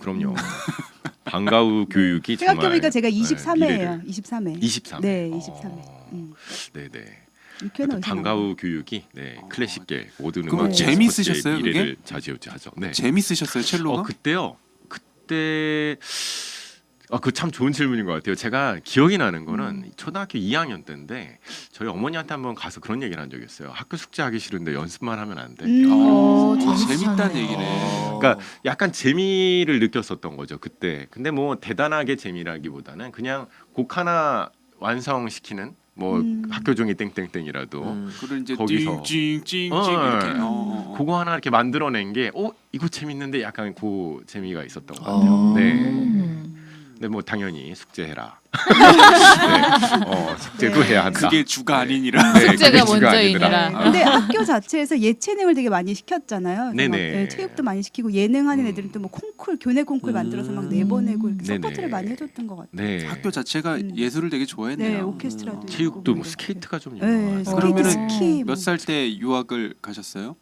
그럼요. 방과후 교육이 정말 생각해보니까 제가 미래를. 23회예요. 23회. 23회. 네, 23회. 네네. 6회는 방과후 교육이 클래식계 모든 그거 음악 재밌으셨어요, 미래를 좌지우지하죠. 네. 재밌으셨어요 첼로가? 그때 그 참 좋은 질문인 것 같아요. 제가 기억이 나는 거는 초등학교 2학년 때인데 저희 어머니한테 한번 가서 그런 얘기를 한 적이 있어요. 학교 숙제하기 싫은데 연습만 하면 안 돼. 재밌다는 얘기네. 그러니까 약간 재미를 느꼈었던 거죠 그때. 근데 뭐 대단하게 재미라기보다는 그냥 곡 하나 완성시키는 뭐 학교 종이 땡땡땡이라도 그걸 이제 거기서. 찡찡찡찡 어, 이렇게. 그거 하나 이렇게 만들어낸 게 이거 재밌는데 약간 그 재미가 있었던 것 같아요. 네. 근데 뭐 당연히 숙제해라. 네. 숙제도 네. 해야 한다. 그게 주가 아니니라. 네, 숙제가 그게 주가 먼저이니라. 아니더라. 근데 학교 자체에서 예체능을 되게 많이 시켰잖아요. 그래서 네네. 막, 네, 체육도 많이 시키고 예능하는 애들은 또 뭐 콩쿨, 교내 콩쿨 만들어서 막 내보내고 이렇게 네네. 서포트를 많이 해줬던 것 같아요. 네. 학교 자체가 예술을 되게 좋아했네요. 네, 오케스트라도 체육도 있고 뭐 이렇게. 스케이트가 좀 네, 유명하죠. 스케이트, 그러면은 스키 뭐. 몇 살 때 유학을 가셨어요?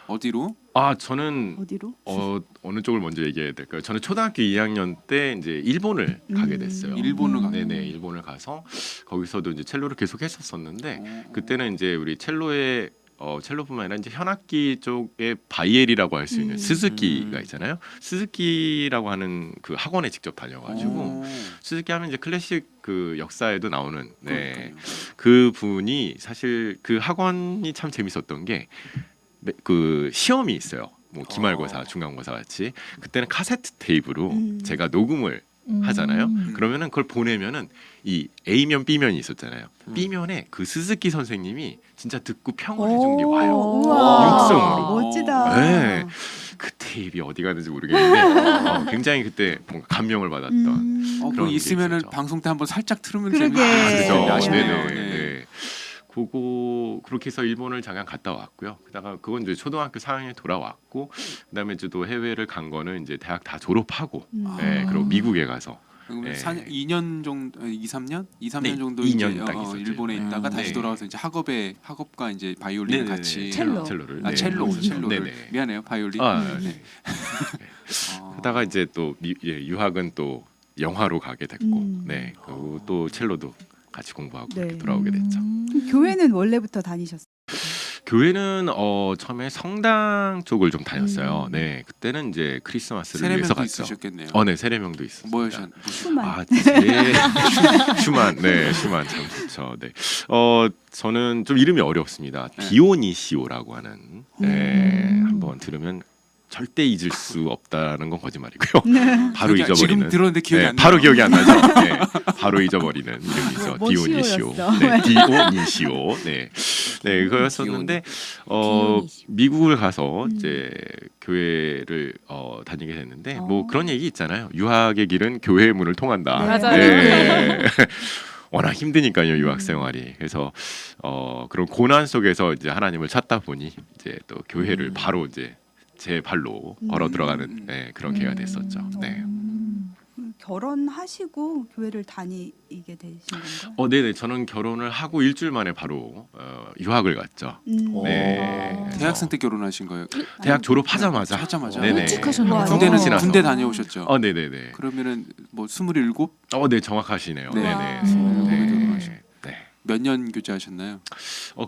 어디로? 저는 어디로? 어느 쪽을 먼저 얘기해야 될까요? 저는 초등학교 2학년 때 이제 일본을 가게 됐어요. 일본을 가. 네네, 일본을 가서 거기서도 이제 첼로를 계속 했었었는데 그때는 이제 우리 첼로의 첼로뿐만 아니라 이제 현악기 쪽에 바이엘이라고 할 수 있는 스즈키가 있잖아요. 스즈키라고 하는 그 학원에 직접 다녀가지고 스즈키 하면 이제 클래식 그 역사에도 나오는 그 분이 사실 그 학원이 참 재밌었던 게 그 시험이 있어요. 뭐 기말고사, 중간고사 같이 그때는 카세트 테이프로 제가 녹음을 하잖아요. 그러면은 그걸 보내면은 이 A면 B면이 있었잖아요. B면에 그 스즈키 선생님이 진짜 듣고 평을 해준 게 와요. 우와. 육성으로. 멋지다. 네. 그 테이프가 어디 갔는지 모르겠는데 굉장히 그때 뭔가 감명을 받았던 그거 그런 게 있으면은 있었죠. 방송 때 한번 살짝 틀으면 그러게. 재밌을 텐데 그죠. 아쉽네요. 네네. 네. 그렇게 해서 일본을 잠깐 갔다 왔고요. 그다가 그건 이제 초등학교 4학년에 돌아왔고, 그다음에 이제 또 해외를 간 거는 이제 대학 다 졸업하고, 네, 그리고 미국에 가서. 그러면 네. 2년 정도, 2, 3년 네, 정도 2년 이제 딱 있었죠. 일본에 있다가 다시 네. 돌아와서 이제 학업과 이제 바이올린 네네네. 같이 첼로를. 아 네. 첼로를 네네. 미안해요 바이올린. 네. 그러다가 이제 또 유학은 또 영화로 가게 됐고, 네, 그리고 또 첼로도 같이 공부하고 네. 이렇게 돌아오게 됐죠. 교회는 원래부터 다니셨어요? 교회는 처음에 성당 쪽을 좀 다녔어요. 네, 그때는 이제 크리스마스를 위해서 세례명도 갔죠. 있으셨겠네요. 네, 세례명도 있었어요. 뭐였죠? 슈만. 슈만, 네, 슈만 참 좋죠. 네, 저는 좀 이름이 어렵습니다. 디오니시오라고 하는, 네, 한번 들으면 절대 잊을 수 없다는 건 거짓말이고요. 바로 기억이- 잊어버리는. 지금 들었는데 기억이 안 나요. 바로 기억이 안 나죠. 네, 바로 잊어버리는 이름이죠. 뭐 디오니시오. 시오였어. 네, 디오니시오. 네, 네, 그거였었는데 미국을 가서 이제 교회를 다니게 됐는데 뭐 그런 얘기 있잖아요. 유학의 길은 교회의 문을 통한다. 맞아요. 네. 워낙 힘드니까요, 유학 생활이. 그래서 그런 고난 속에서 이제 하나님을 찾다 보니 이제 또 교회를 바로 이제 제 발로 걸어 들어가는 그런 기회가 됐었죠. 네. 결혼하시고 교회를 다니게 되신 건가요? 네네. 저는 결혼을 하고 일주일 만에 바로 유학을 갔죠. 네. 대학생 때 결혼하신 거예요? 대학 졸업하자마자. 네네. 일찍 하셨네요. 군대는 지나서. 군대 다녀오셨죠? 네네네. 그러면은 뭐 27? 네, 정확하시네요. 네. 네네. 27에 결혼하신. 네. 몇 년 교제하셨나요?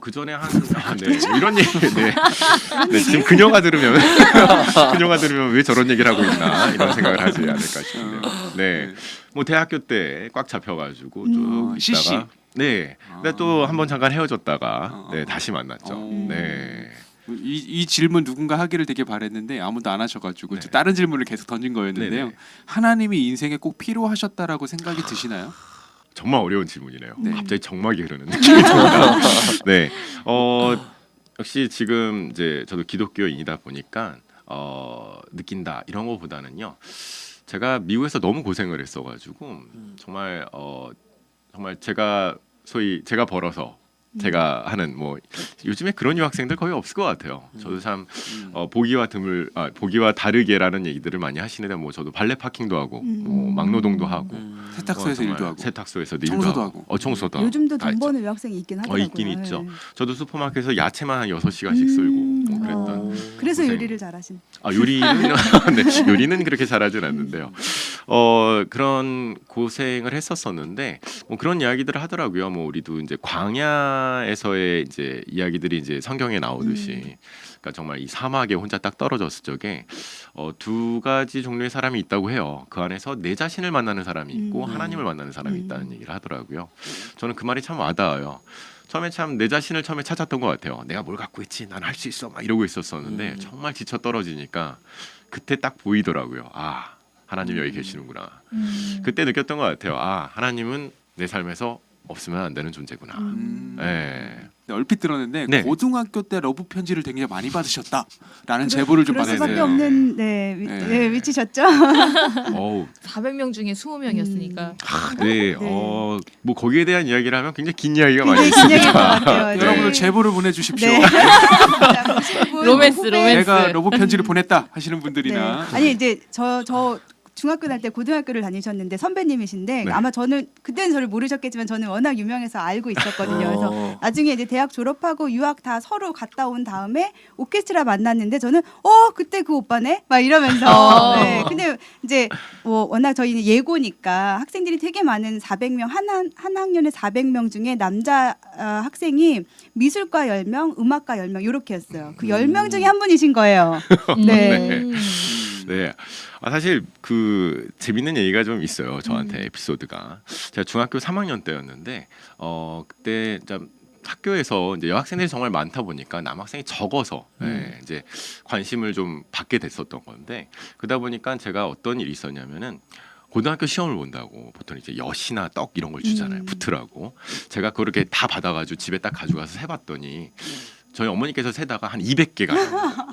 그 전에 네, 이런 얘기, 네. 네, 지금 그녀가 들으면 왜 저런 얘기를 하고 있나 이런 생각을 하지 않을까 싶은데요. 네, 뭐 대학교 때 꽉 잡혀가지고 쭉 CC. 있다가, 네, 근데 또 한번 잠깐 헤어졌다가, 네, 다시 만났죠. 네. 이 질문 누군가 하기를 되게 바랬는데 아무도 안 하셔가지고 네. 다른 질문을 계속 던진 거였는데요. 네네. 하나님이 인생에 꼭 필요하셨다라고 생각이 드시나요? 정말 어려운 질문이네요. 갑자기 정막이 흐르는 느낌이 듭니다. 네, 역시 지금 이제 저도 기독교인이다 보니까 느낀다 이런 거보다는요. 제가 미국에서 너무 고생을 했어가지고 정말 제가 소위 제가 벌어서 제가 하는 뭐 요즘에 그런 유학생들 거의 없을 것 같아요. 저도 참 보기와 다르게라는 얘기들을 많이 하시는데 뭐 저도 발레 파킹도 하고 뭐 막노동도 하고 세탁소에서 정말 일도 하고 세탁소에서도 일도 청소도 하고 하고. 청소도 하고 요즘도 다 돈 있죠. 버는 유학생이 있긴 하더라고요. 있긴 있죠. 네. 저도 슈퍼마켓에서 야채만 한 6시간씩 쓸고 뭐 그랬던. 그래서 고생. 요리를 잘하신. 요리는 네, 요리는 그렇게 잘하진 않는데요. 그런 고생을 했었었는데 뭐 그런 이야기들을 하더라고요. 뭐 우리도 이제 광야에서의 이제 이야기들이 이제 성경에 나오듯이 그러니까 정말 이 사막에 혼자 딱 떨어졌을 적에 두 가지 종류의 사람이 있다고 해요. 그 안에서 내 자신을 만나는 사람이 있고 하나님을 만나는 사람이 있다는 얘기를 하더라고요. 저는 그 말이 참 와닿아요. 처음에 참 내 자신을 처음에 찾았던 것 같아요. 내가 뭘 갖고 있지? 난 할 수 있어. 막 이러고 있었었는데 정말 지쳐 떨어지니까 그때 딱 보이더라고요. 하나님 여기 계시는구나. 그때 느꼈던 것 같아요. 하나님은 내 삶에서 없으면 안 되는 존재구나. 음. 예. 얼핏 들었는데 네. 고등학교 때 러브 편지를 굉장히 많이 받으셨다라는 제보를 좀 그럴 수밖에 받았어요. 없는 네. 위치셨죠. 어우, 400명 중에 20명이었으니까. 네. 네. 뭐 거기에 대한 이야기를 하면 굉장히 긴 이야기가 많이 굉장히 긴장일 것 있습니다. 같아요. 네. 여러분들 제보를 보내주십시오. 네. 로맨스, 후배- 로맨스. 내가 러브 편지를 보냈다 하시는 분들이나 네. 아니 이제 저 중학교 다닐 때 고등학교를 다니셨는데 선배님이신데 네. 아마 저는 그때는 저를 모르셨겠지만 저는 워낙 유명해서 알고 있었거든요. 그래서 나중에 이제 대학 졸업하고 유학 다 서로 갔다 온 다음에 오케스트라 만났는데 저는 그때 그 오빠네 막 이러면서 네. 근데 이제 뭐 워낙 저희는 예고니까 학생들이 되게 많은 400명 한 학년에 400명 중에 남자 학생이 미술과 10명, 음악과 10명 이렇게였어요. 그 10명 중에 한 분이신 거예요. 네. 네. 사실 그 재밌는 얘기가 좀 있어요. 저한테 에피소드가. 제가 중학교 3학년 때였는데 그때 좀 학교에서 이제 여학생들이 정말 많다 보니까 남학생이 적어서 이제 관심을 좀 받게 됐었던 건데 그러다 보니까 제가 어떤 일이 있었냐면은 고등학교 시험을 본다고 보통 이제 엿이나 떡 이런 걸 주잖아요. 붙으라고. 제가 그렇게 다 받아가지고 집에 딱 가져가서 세봤더니 저희 어머니께서 세다가 한 200개가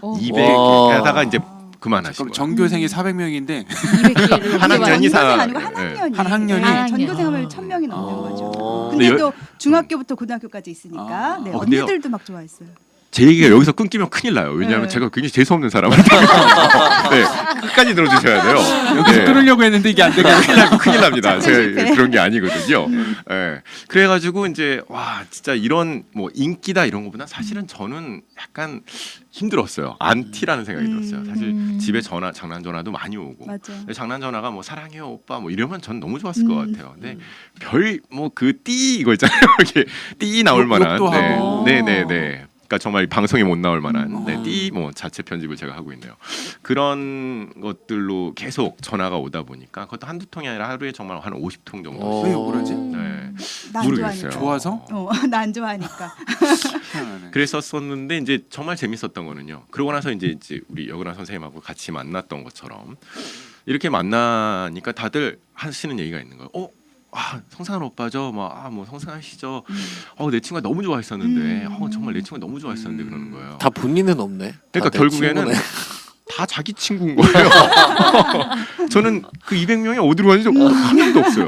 200개 하다가 이제 그만하시고 그럼 전교생이 400명인데 200개를 한 학년이 전교생 아니고 네. 한 학년이 한 학년이. 전교생 하면 1000명이 넘는 거죠. 근데 근데 또 중학교부터 고등학교까지 있으니까 네, 근데요. 언니들도 막 좋아했어요. 제 얘기가 여기서 끊기면 큰일 나요. 왜냐하면 네. 제가 굉장히 재수없는 사람이기 네, 끝까지 들어주셔야 돼요. 여기서 끊으려고 했는데 이게 안 되겠네. 큰일 납니다. 제가 실패. 그런 게 아니거든요. 네. 그래가지고 이제 와 진짜 이런 뭐 인기다 이런 거보다 사실은 저는 약간 힘들었어요. 안티라는 생각이 들었어요. 사실 집에 장난 전화도 많이 오고 맞아. 장난 전화가 뭐 사랑해요 오빠 뭐 이러면 전 너무 좋았을 것 같아요. 근데 별 뭐 그 띠 이거 있잖아요. 이렇게 띠 나올 만한 욕도 하고. 네네네. 그러니까 정말 방송에 못 나올 만한 네. 띠 뭐 자체 편집을 제가 하고 있네요. 그런 것들로 계속 전화가 오다 보니까 그것도 한두 통이 아니라 하루에 정말 한 50통 정도. 왜 그러지? 네. 나 안 모르겠어요. 좋아하니까. 좋아서? 나 안 좋아하니까. 희한하네. 그랬었었는데 이제 정말 재밌었던 거는요. 그러고 나서 이제 우리 여근아 선생님하고 같이 만났던 것처럼 이렇게 만나니까 다들 하시는 얘기가 있는 거예요. 성상한 오빠죠. 뭐 성상한 씨죠. 내 친구가 너무 좋아했었는데 정말 내 친구가 너무 좋아했었는데 그러는 거예요. 다 본인은 없네. 그러니까 다 내 결국에는 친구네. 다 자기 친구인 거예요. 저는 그 200명이 어디로 갔는지 한 명도 없어요.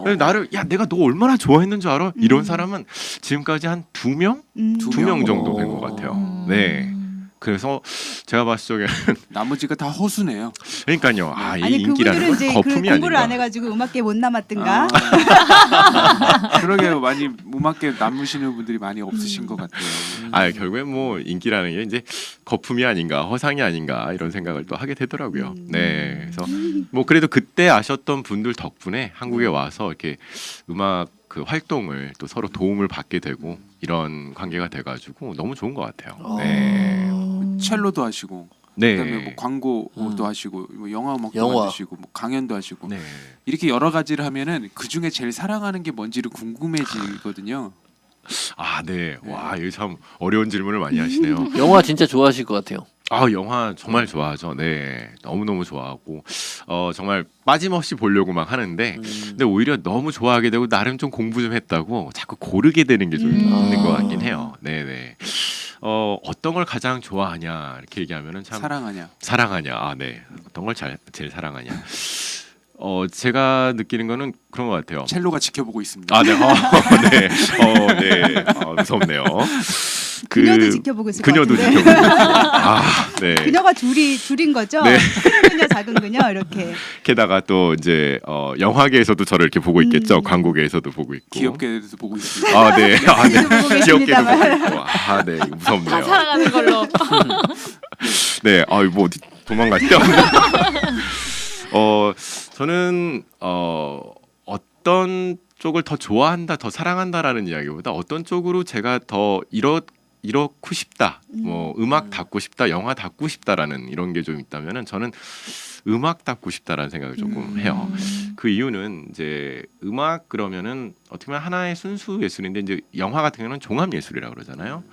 그래서 나를 내가 너 얼마나 좋아했는 줄 알아? 이런 사람은 지금까지 한 2명? 두 2명 명. 정도 된 것 같아요. 네. 그래서 제가 봤을 적에는 나머지가 다 허수네요. 그러니까요. 이 아니 인기라는 그분들은 건 이제 그 거품이 공부를 아닌가. 안 해가지고 음악계 못 남았든가. 그러게요. 많이 음악계 남으시는 분들이 많이 없으신 것 같아요. 결국에 뭐 인기라는 게 이제 거품이 아닌가, 허상이 아닌가 이런 생각을 또 하게 되더라고요. 네, 그래서 뭐 그래도 그때 아셨던 분들 덕분에 한국에 와서 이렇게 음악 그 활동을 또 서로 도움을 받게 되고 이런 관계가 돼가지고 너무 좋은 것 같아요. 네, 첼로도 하시고, 네, 그다음에 뭐 광고도 하시고, 뭐 영화 음악도 영화. 만드시고, 뭐 강연도 하시고, 네. 이렇게 여러 가지를 하면은 그 중에 제일 사랑하는 게 뭔지를 궁금해지거든요. 네, 와, 이거 참 어려운 질문을 많이 하시네요. 영화 진짜 좋아하실 것 같아요. 영화 정말 좋아하죠. 네, 너무 좋아하고 정말 빠짐없이 보려고 막 하는데, 근데 오히려 너무 좋아하게 되고 나름 좀 공부 좀 했다고 자꾸 고르게 되는 게 좀 있는 것 같긴 해요. 네네. 어떤 걸 가장 좋아하냐 이렇게 얘기하면은 참 사랑하냐. 네, 어떤 걸 제일 사랑하냐. 제가 느끼는 거는 그런 것 같아요. 첼로가 지켜보고 있습니다. 네, 네, 무섭네요. 그녀도 지켜보고 있을 그녀도 것 같은데. 지켜보고 네. 그녀가 둘인 거죠? 네. 큰 그녀, 작은 그녀 이렇게. 게다가 또 이제 영화계에서도 저를 이렇게 보고 있겠죠. 광고계에서도 보고 있고. 기업계에서 보고 있습니다. 네. 기업계도 보고 기업계도 보고 계십니다만. 있고. 네, 이거 무섭네요. 다 사랑하는 걸로. 네, 뭐 어디 도망갔죠? 저는 어떤 쪽을 더 좋아한다, 더 사랑한다라는 이야기보다 어떤 쪽으로 제가 더 이렇고 싶다, 뭐 음악답고 싶다, 영화답고 싶다라는 이런 게 좀 있다면은 저는 음악답고 싶다라는 생각을 조금 해요. 그 이유는 이제 음악 그러면은 어떻게 보면 하나의 순수 예술인데 이제 영화 같은 경우는 종합 예술이라고 그러잖아요.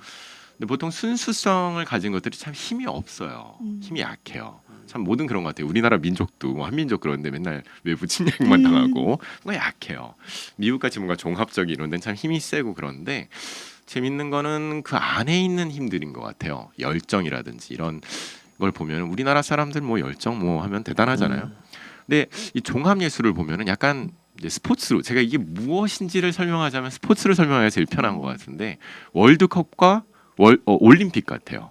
근데 보통 순수성을 가진 것들이 참 힘이 없어요. 힘이 약해요. 참 모든 그런 것 같아요. 우리나라 민족도 뭐 한민족 그런데 맨날 외부 침략만 당하고 뭔가 약해요. 미국같이 뭔가 종합적인 이런 데는 참 힘이 세고 그런데 재밌는 거는 그 안에 있는 힘들인 것 같아요. 열정이라든지 이런 걸 보면 우리나라 사람들 뭐 열정 뭐 하면 대단하잖아요. 근데 이 종합 예술을 보면은 약간 이제 스포츠로 제가 이게 무엇인지를 설명하자면 스포츠를 설명하기가 제일 편한 것 같은데 월드컵과 올림픽 같아요.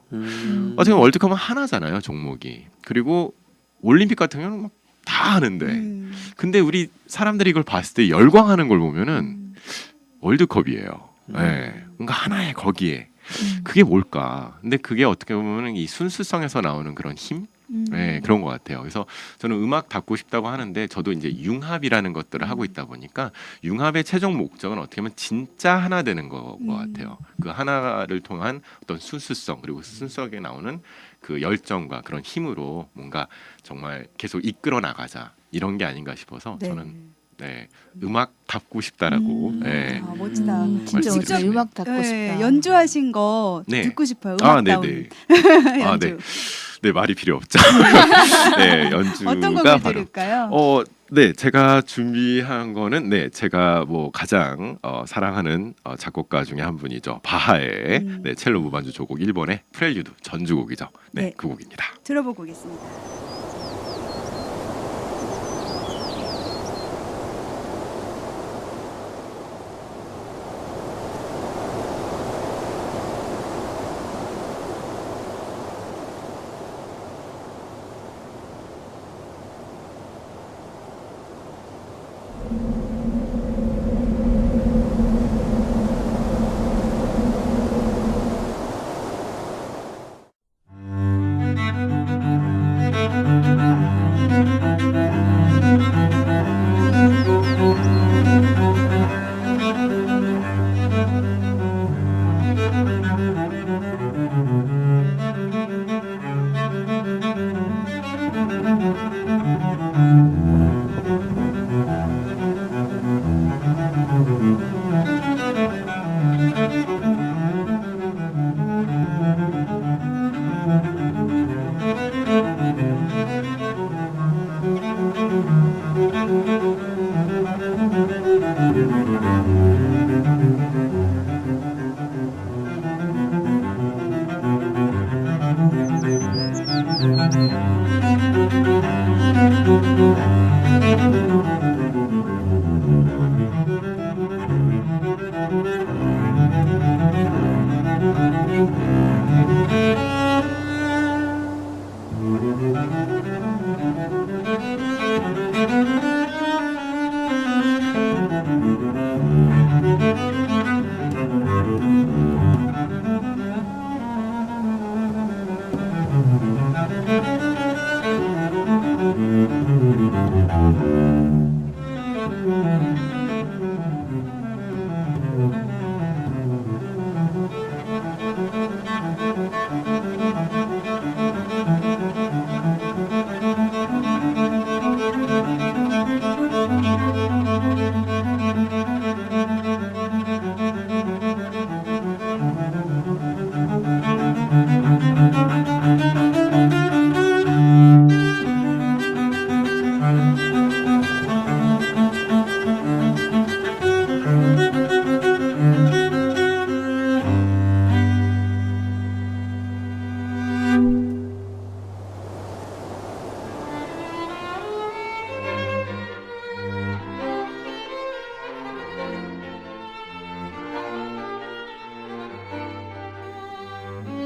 어떻게 보면 월드컵은 하나잖아요, 종목이. 그리고 올림픽 같은 경우는 막 다 하는데 근데 우리 사람들이 이걸 봤을 때 열광하는 걸 보면은 월드컵이에요. 네, 뭔가 하나에 거기에 그게 뭘까? 근데 그게 어떻게 보면 이 순수성에서 나오는 그런 힘, 네, 그런 것 같아요. 그래서 저는 음악 다루고 싶다고 하는데 저도 이제 융합이라는 것들을 하고 있다 보니까 융합의 최종 목적은 어떻게 보면 진짜 하나 되는 것 같아요. 그 하나를 통한 어떤 순수성 그리고 순수하게 나오는 그 열정과 그런 힘으로 뭔가 정말 계속 이끌어 나가자 이런 게 아닌가 싶어서 네. 저는 네, 음악 답고 싶다라고. 네. 아, 멋지다. 진짜 말씀드리겠습니다. 멋지다. 음악 듣고 네, 싶다. 연주하신 거 네. 듣고 싶어요. 아, 음악다운 네네. 연주. 네. 네, 말이 필요 없죠. 네, 연주가 어떤 곡을 바로 들을까요? 네, 제가 준비한 거는 네, 제가 뭐 가장 사랑하는 작곡가 중에 한 분이죠. 바하의 네, 첼로 무반주 조곡 1번의 프렐류드 전주곡이죠. 네, 네. 그 곡입니다. 들어보고 오겠습니다.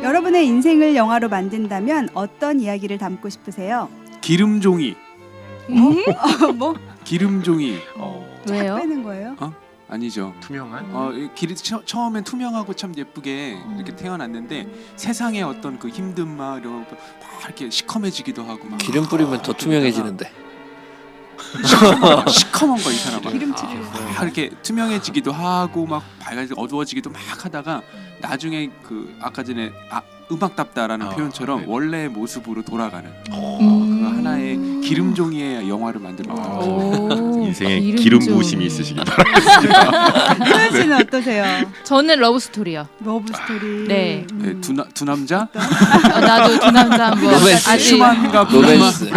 여러분의 인생을 영화로 만든다면 어떤 이야기를 담고 싶으세요? 기름종이. 뭐? 기름종이. 왜요? 빼는 거예요? 아니죠. 투명한? 처음엔 투명하고 참 예쁘게 이렇게 태어났는데 세상의 어떤 그 힘든 막 이렇게 시커매지기도 하고 막 기름 뿌리면 더 투명해지는데. 시커먼 거 이 사람은. 기름칠을. 막 이렇게 투명해지기도 하고 막 밝아지고 어두워지기도 막 하다가 나중에 그 아까 전에 음악답다라는 표현처럼 네. 원래의 모습으로 돌아가는 그 하나의 기름종이의 영화를 만들었던 거죠. 인생에 기름종. 기름 부으심이 있으시길 바랍니다. 소연 씨는 어떠세요? 저는 러브 스토리요. 러브 스토리. 네. 네, 두 남자 나도 두 남자 한번 로맨스. 아직 슈만과 로맨스.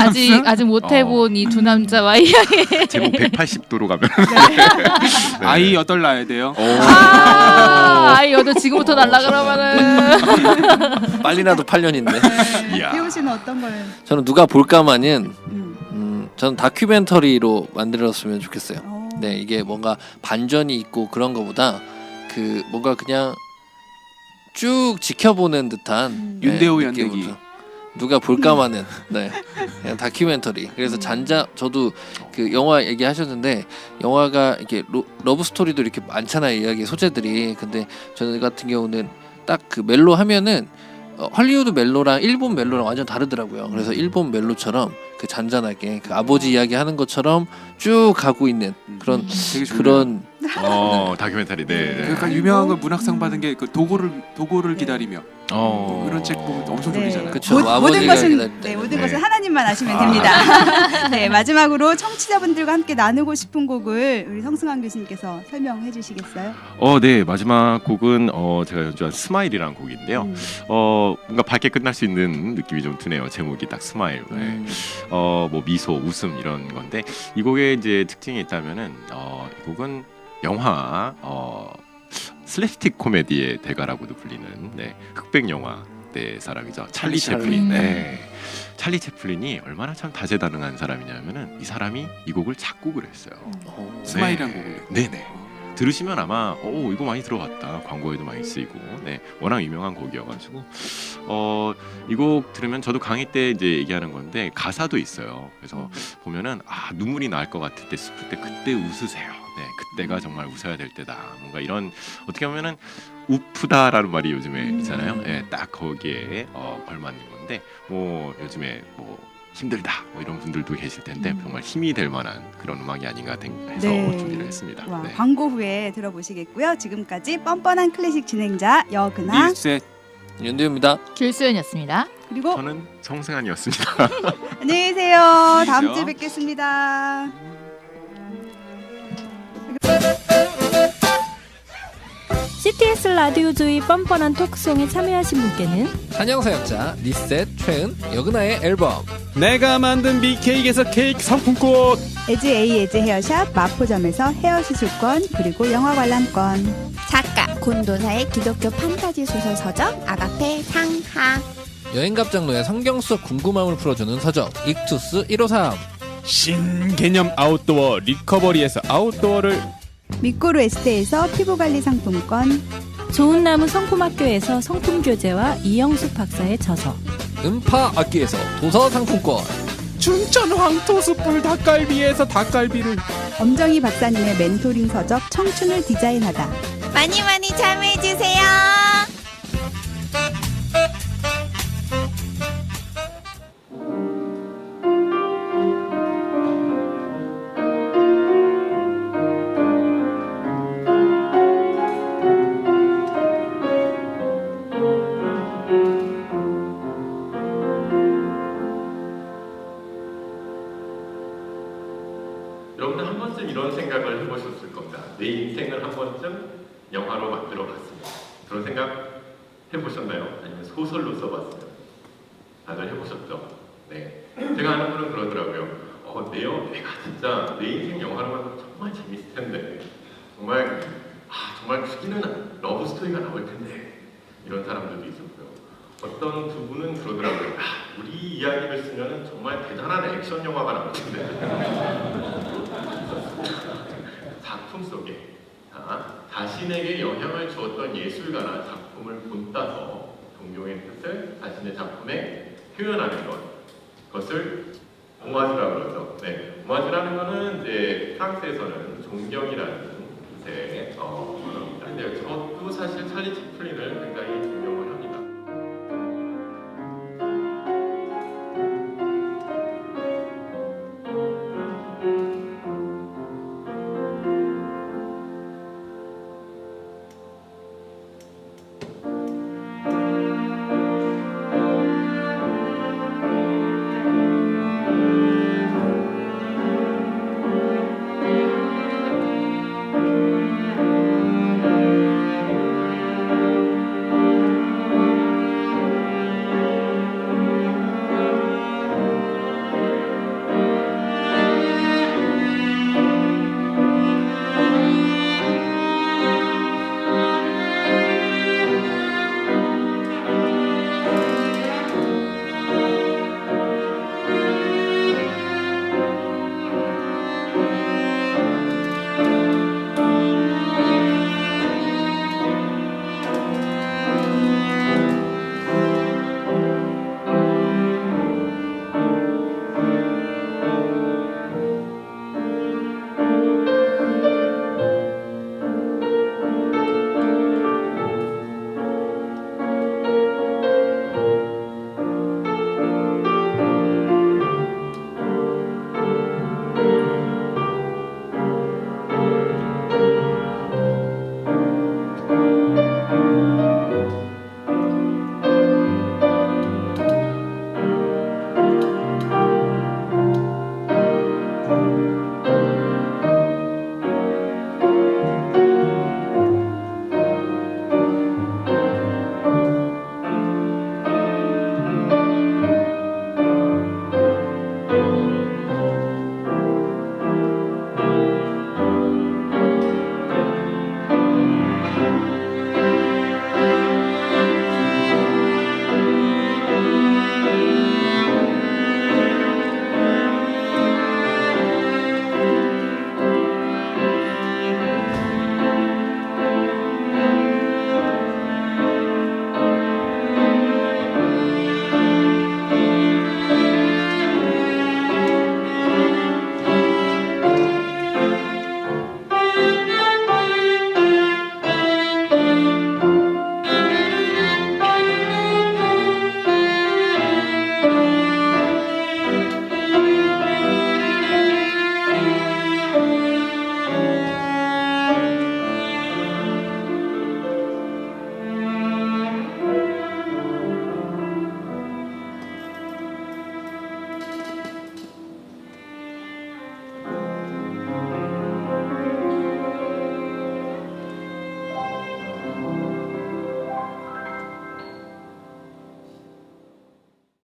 아직 못 해본 이 두 남자와의 이야기. 제목 180도로 가면 네. 아이 8 낳아야 돼요. 아이 여도 지금부터 날라 그러면은 빨리라도 8년인데. 이야. 태호 씨는 어떤 걸? 저는 누가 볼까만은 음. 저는 다큐멘터리로 만들었으면 좋겠어요. 어. 네, 이게 뭔가 반전이 있고 그런 거보다 그 뭔가 그냥 쭉 지켜보는 듯한 윤대호 느낌으로. 연대기. 누가 볼까만은 네 그냥 다큐멘터리. 그래서 저도 그 영화 얘기하셨는데 영화가 이렇게 러브 스토리도 이렇게 많잖아요, 이야기 소재들이. 근데 저는 같은 경우는 딱 그 멜로 하면은 할리우드 멜로랑 일본 멜로랑 완전 다르더라고요. 그래서 일본 멜로처럼 그 잔잔하게 그 아버지 이야기 하는 것처럼 쭉 가고 있는 그런 되게 좋네요. 그런 다큐멘터리. 네. 그러니까 유명한 거 문학상 받은 게 그 도고를 기다리며 그런 책 보면 엄청 네. 졸리잖아요. 그쵸. 모든 아버지가 것은 기다릴 때는. 네, 모든 네. 것은 하나님만 아시면 됩니다. 네, 마지막으로 청취자분들과 함께 나누고 싶은 곡을 우리 성승환 교수님께서 설명해 주시겠어요? 네. 마지막 곡은 제가 연주한 스마일이라는 곡인데요. 뭔가 밝게 끝날 수 있는 느낌이 좀 드네요. 제목이 딱 스마일. 네. 뭐 미소, 웃음 이런 건데 이 곡의 이제 특징이 있다면은 이 곡은 영화 슬랩스틱 코미디의 대가라고도 불리는 흑백 영화 때 사람이죠. 찰리 채플린. 네. 찰리 채플린이 얼마나 참 다재다능한 사람이냐면은 이 사람이 이 곡을 작곡을 했어요. 스마일이란 곡을. 네네. 들으시면 아마 이거 많이 들어봤다. 광고에도 많이 쓰이고. 네. 워낙 유명한 곡이어가지고 이 곡 들으면 저도 강의 때 이제 얘기하는 건데 가사도 있어요. 그래서 보면은 눈물이 날 것 같을 때 슬플 때 그때 웃으세요. 네. 그때가 정말 웃어야 될 때다. 뭔가 이런 어떻게 보면은 우프다라는 말이 요즘에 있잖아요. 네, 딱 거기에 걸맞는 건데 뭐 요즘에 뭐 힘들다 뭐 이런 분들도 계실 텐데 정말 힘이 될 만한 그런 음악이 아닌가 해서 네. 준비를 했습니다. 와, 네. 광고 후에 들어보시겠고요. 지금까지 뻔뻔한 클래식 진행자 여근아 일셋 윤대우입니다. 길수연이었습니다. 그리고 저는 성승환이었습니다. 안녕히 계세요. 다음 계세요. 주에 뵙겠습니다. CTS 라디오 조이 뻔뻔한 토크송에 참여하신 분께는 한영사역자 리셋 최은 여근아의 앨범 내가 만든 BK에서 케이크 상품권, 에즈 A 에즈 헤어샵 마포점에서 헤어 시술권 그리고 영화 관람권. 작가 곤도사의 기독교 판타지 소설 서적 아가페 상하. 여행갑장로의 성경 수업 궁금함을 풀어주는 서적 익투스 153 신개념 아웃도어 리커버리에서 아웃도어를, 미꾸루 에스테에서 피부관리 상품권, 좋은 나무 성품학교에서 성품 교재와 이영숙 박사의 저서, 음파 악기에서 도서 상품권, 춘천 황토수풀 닭갈비에서 닭갈비를, 엄정희 박사님의 멘토링 서적 청춘을 디자인하다, 많이 많이 참여해주세요. 여러분들 한 번쯤 이런 생각을 해보셨을 겁니다. 내 인생을 한 번쯤 영화로 만들어봤습니다. 그런 생각 해보셨나요? 아니면 소설로 써봤어요? 다들 해보셨죠? 네. 제가 아는 분은 그러더라고요. 내가 진짜 내 인생 영화로 만들면 정말 재밌을 텐데, 정말 죽이는 러브 스토리가 나올 텐데, 이런 사람들도 있었고요. 어떤 두 분은 그러더라고요. 우리 이야기를 쓰면 정말 대단한 액션 영화가 나올 텐데. 작품 속에 자신에게 영향을 주었던 예술가나 작품을 본따서 동경의 뜻을 자신의 작품에 표현하는 그것을 오마주라고 그러죠. 네, 오마주라는 거는 이제 프랑스에서는 존경이라는 뜻의 언어입니다. 근데 저도 사실 찰리 채플린을 굉장히 존경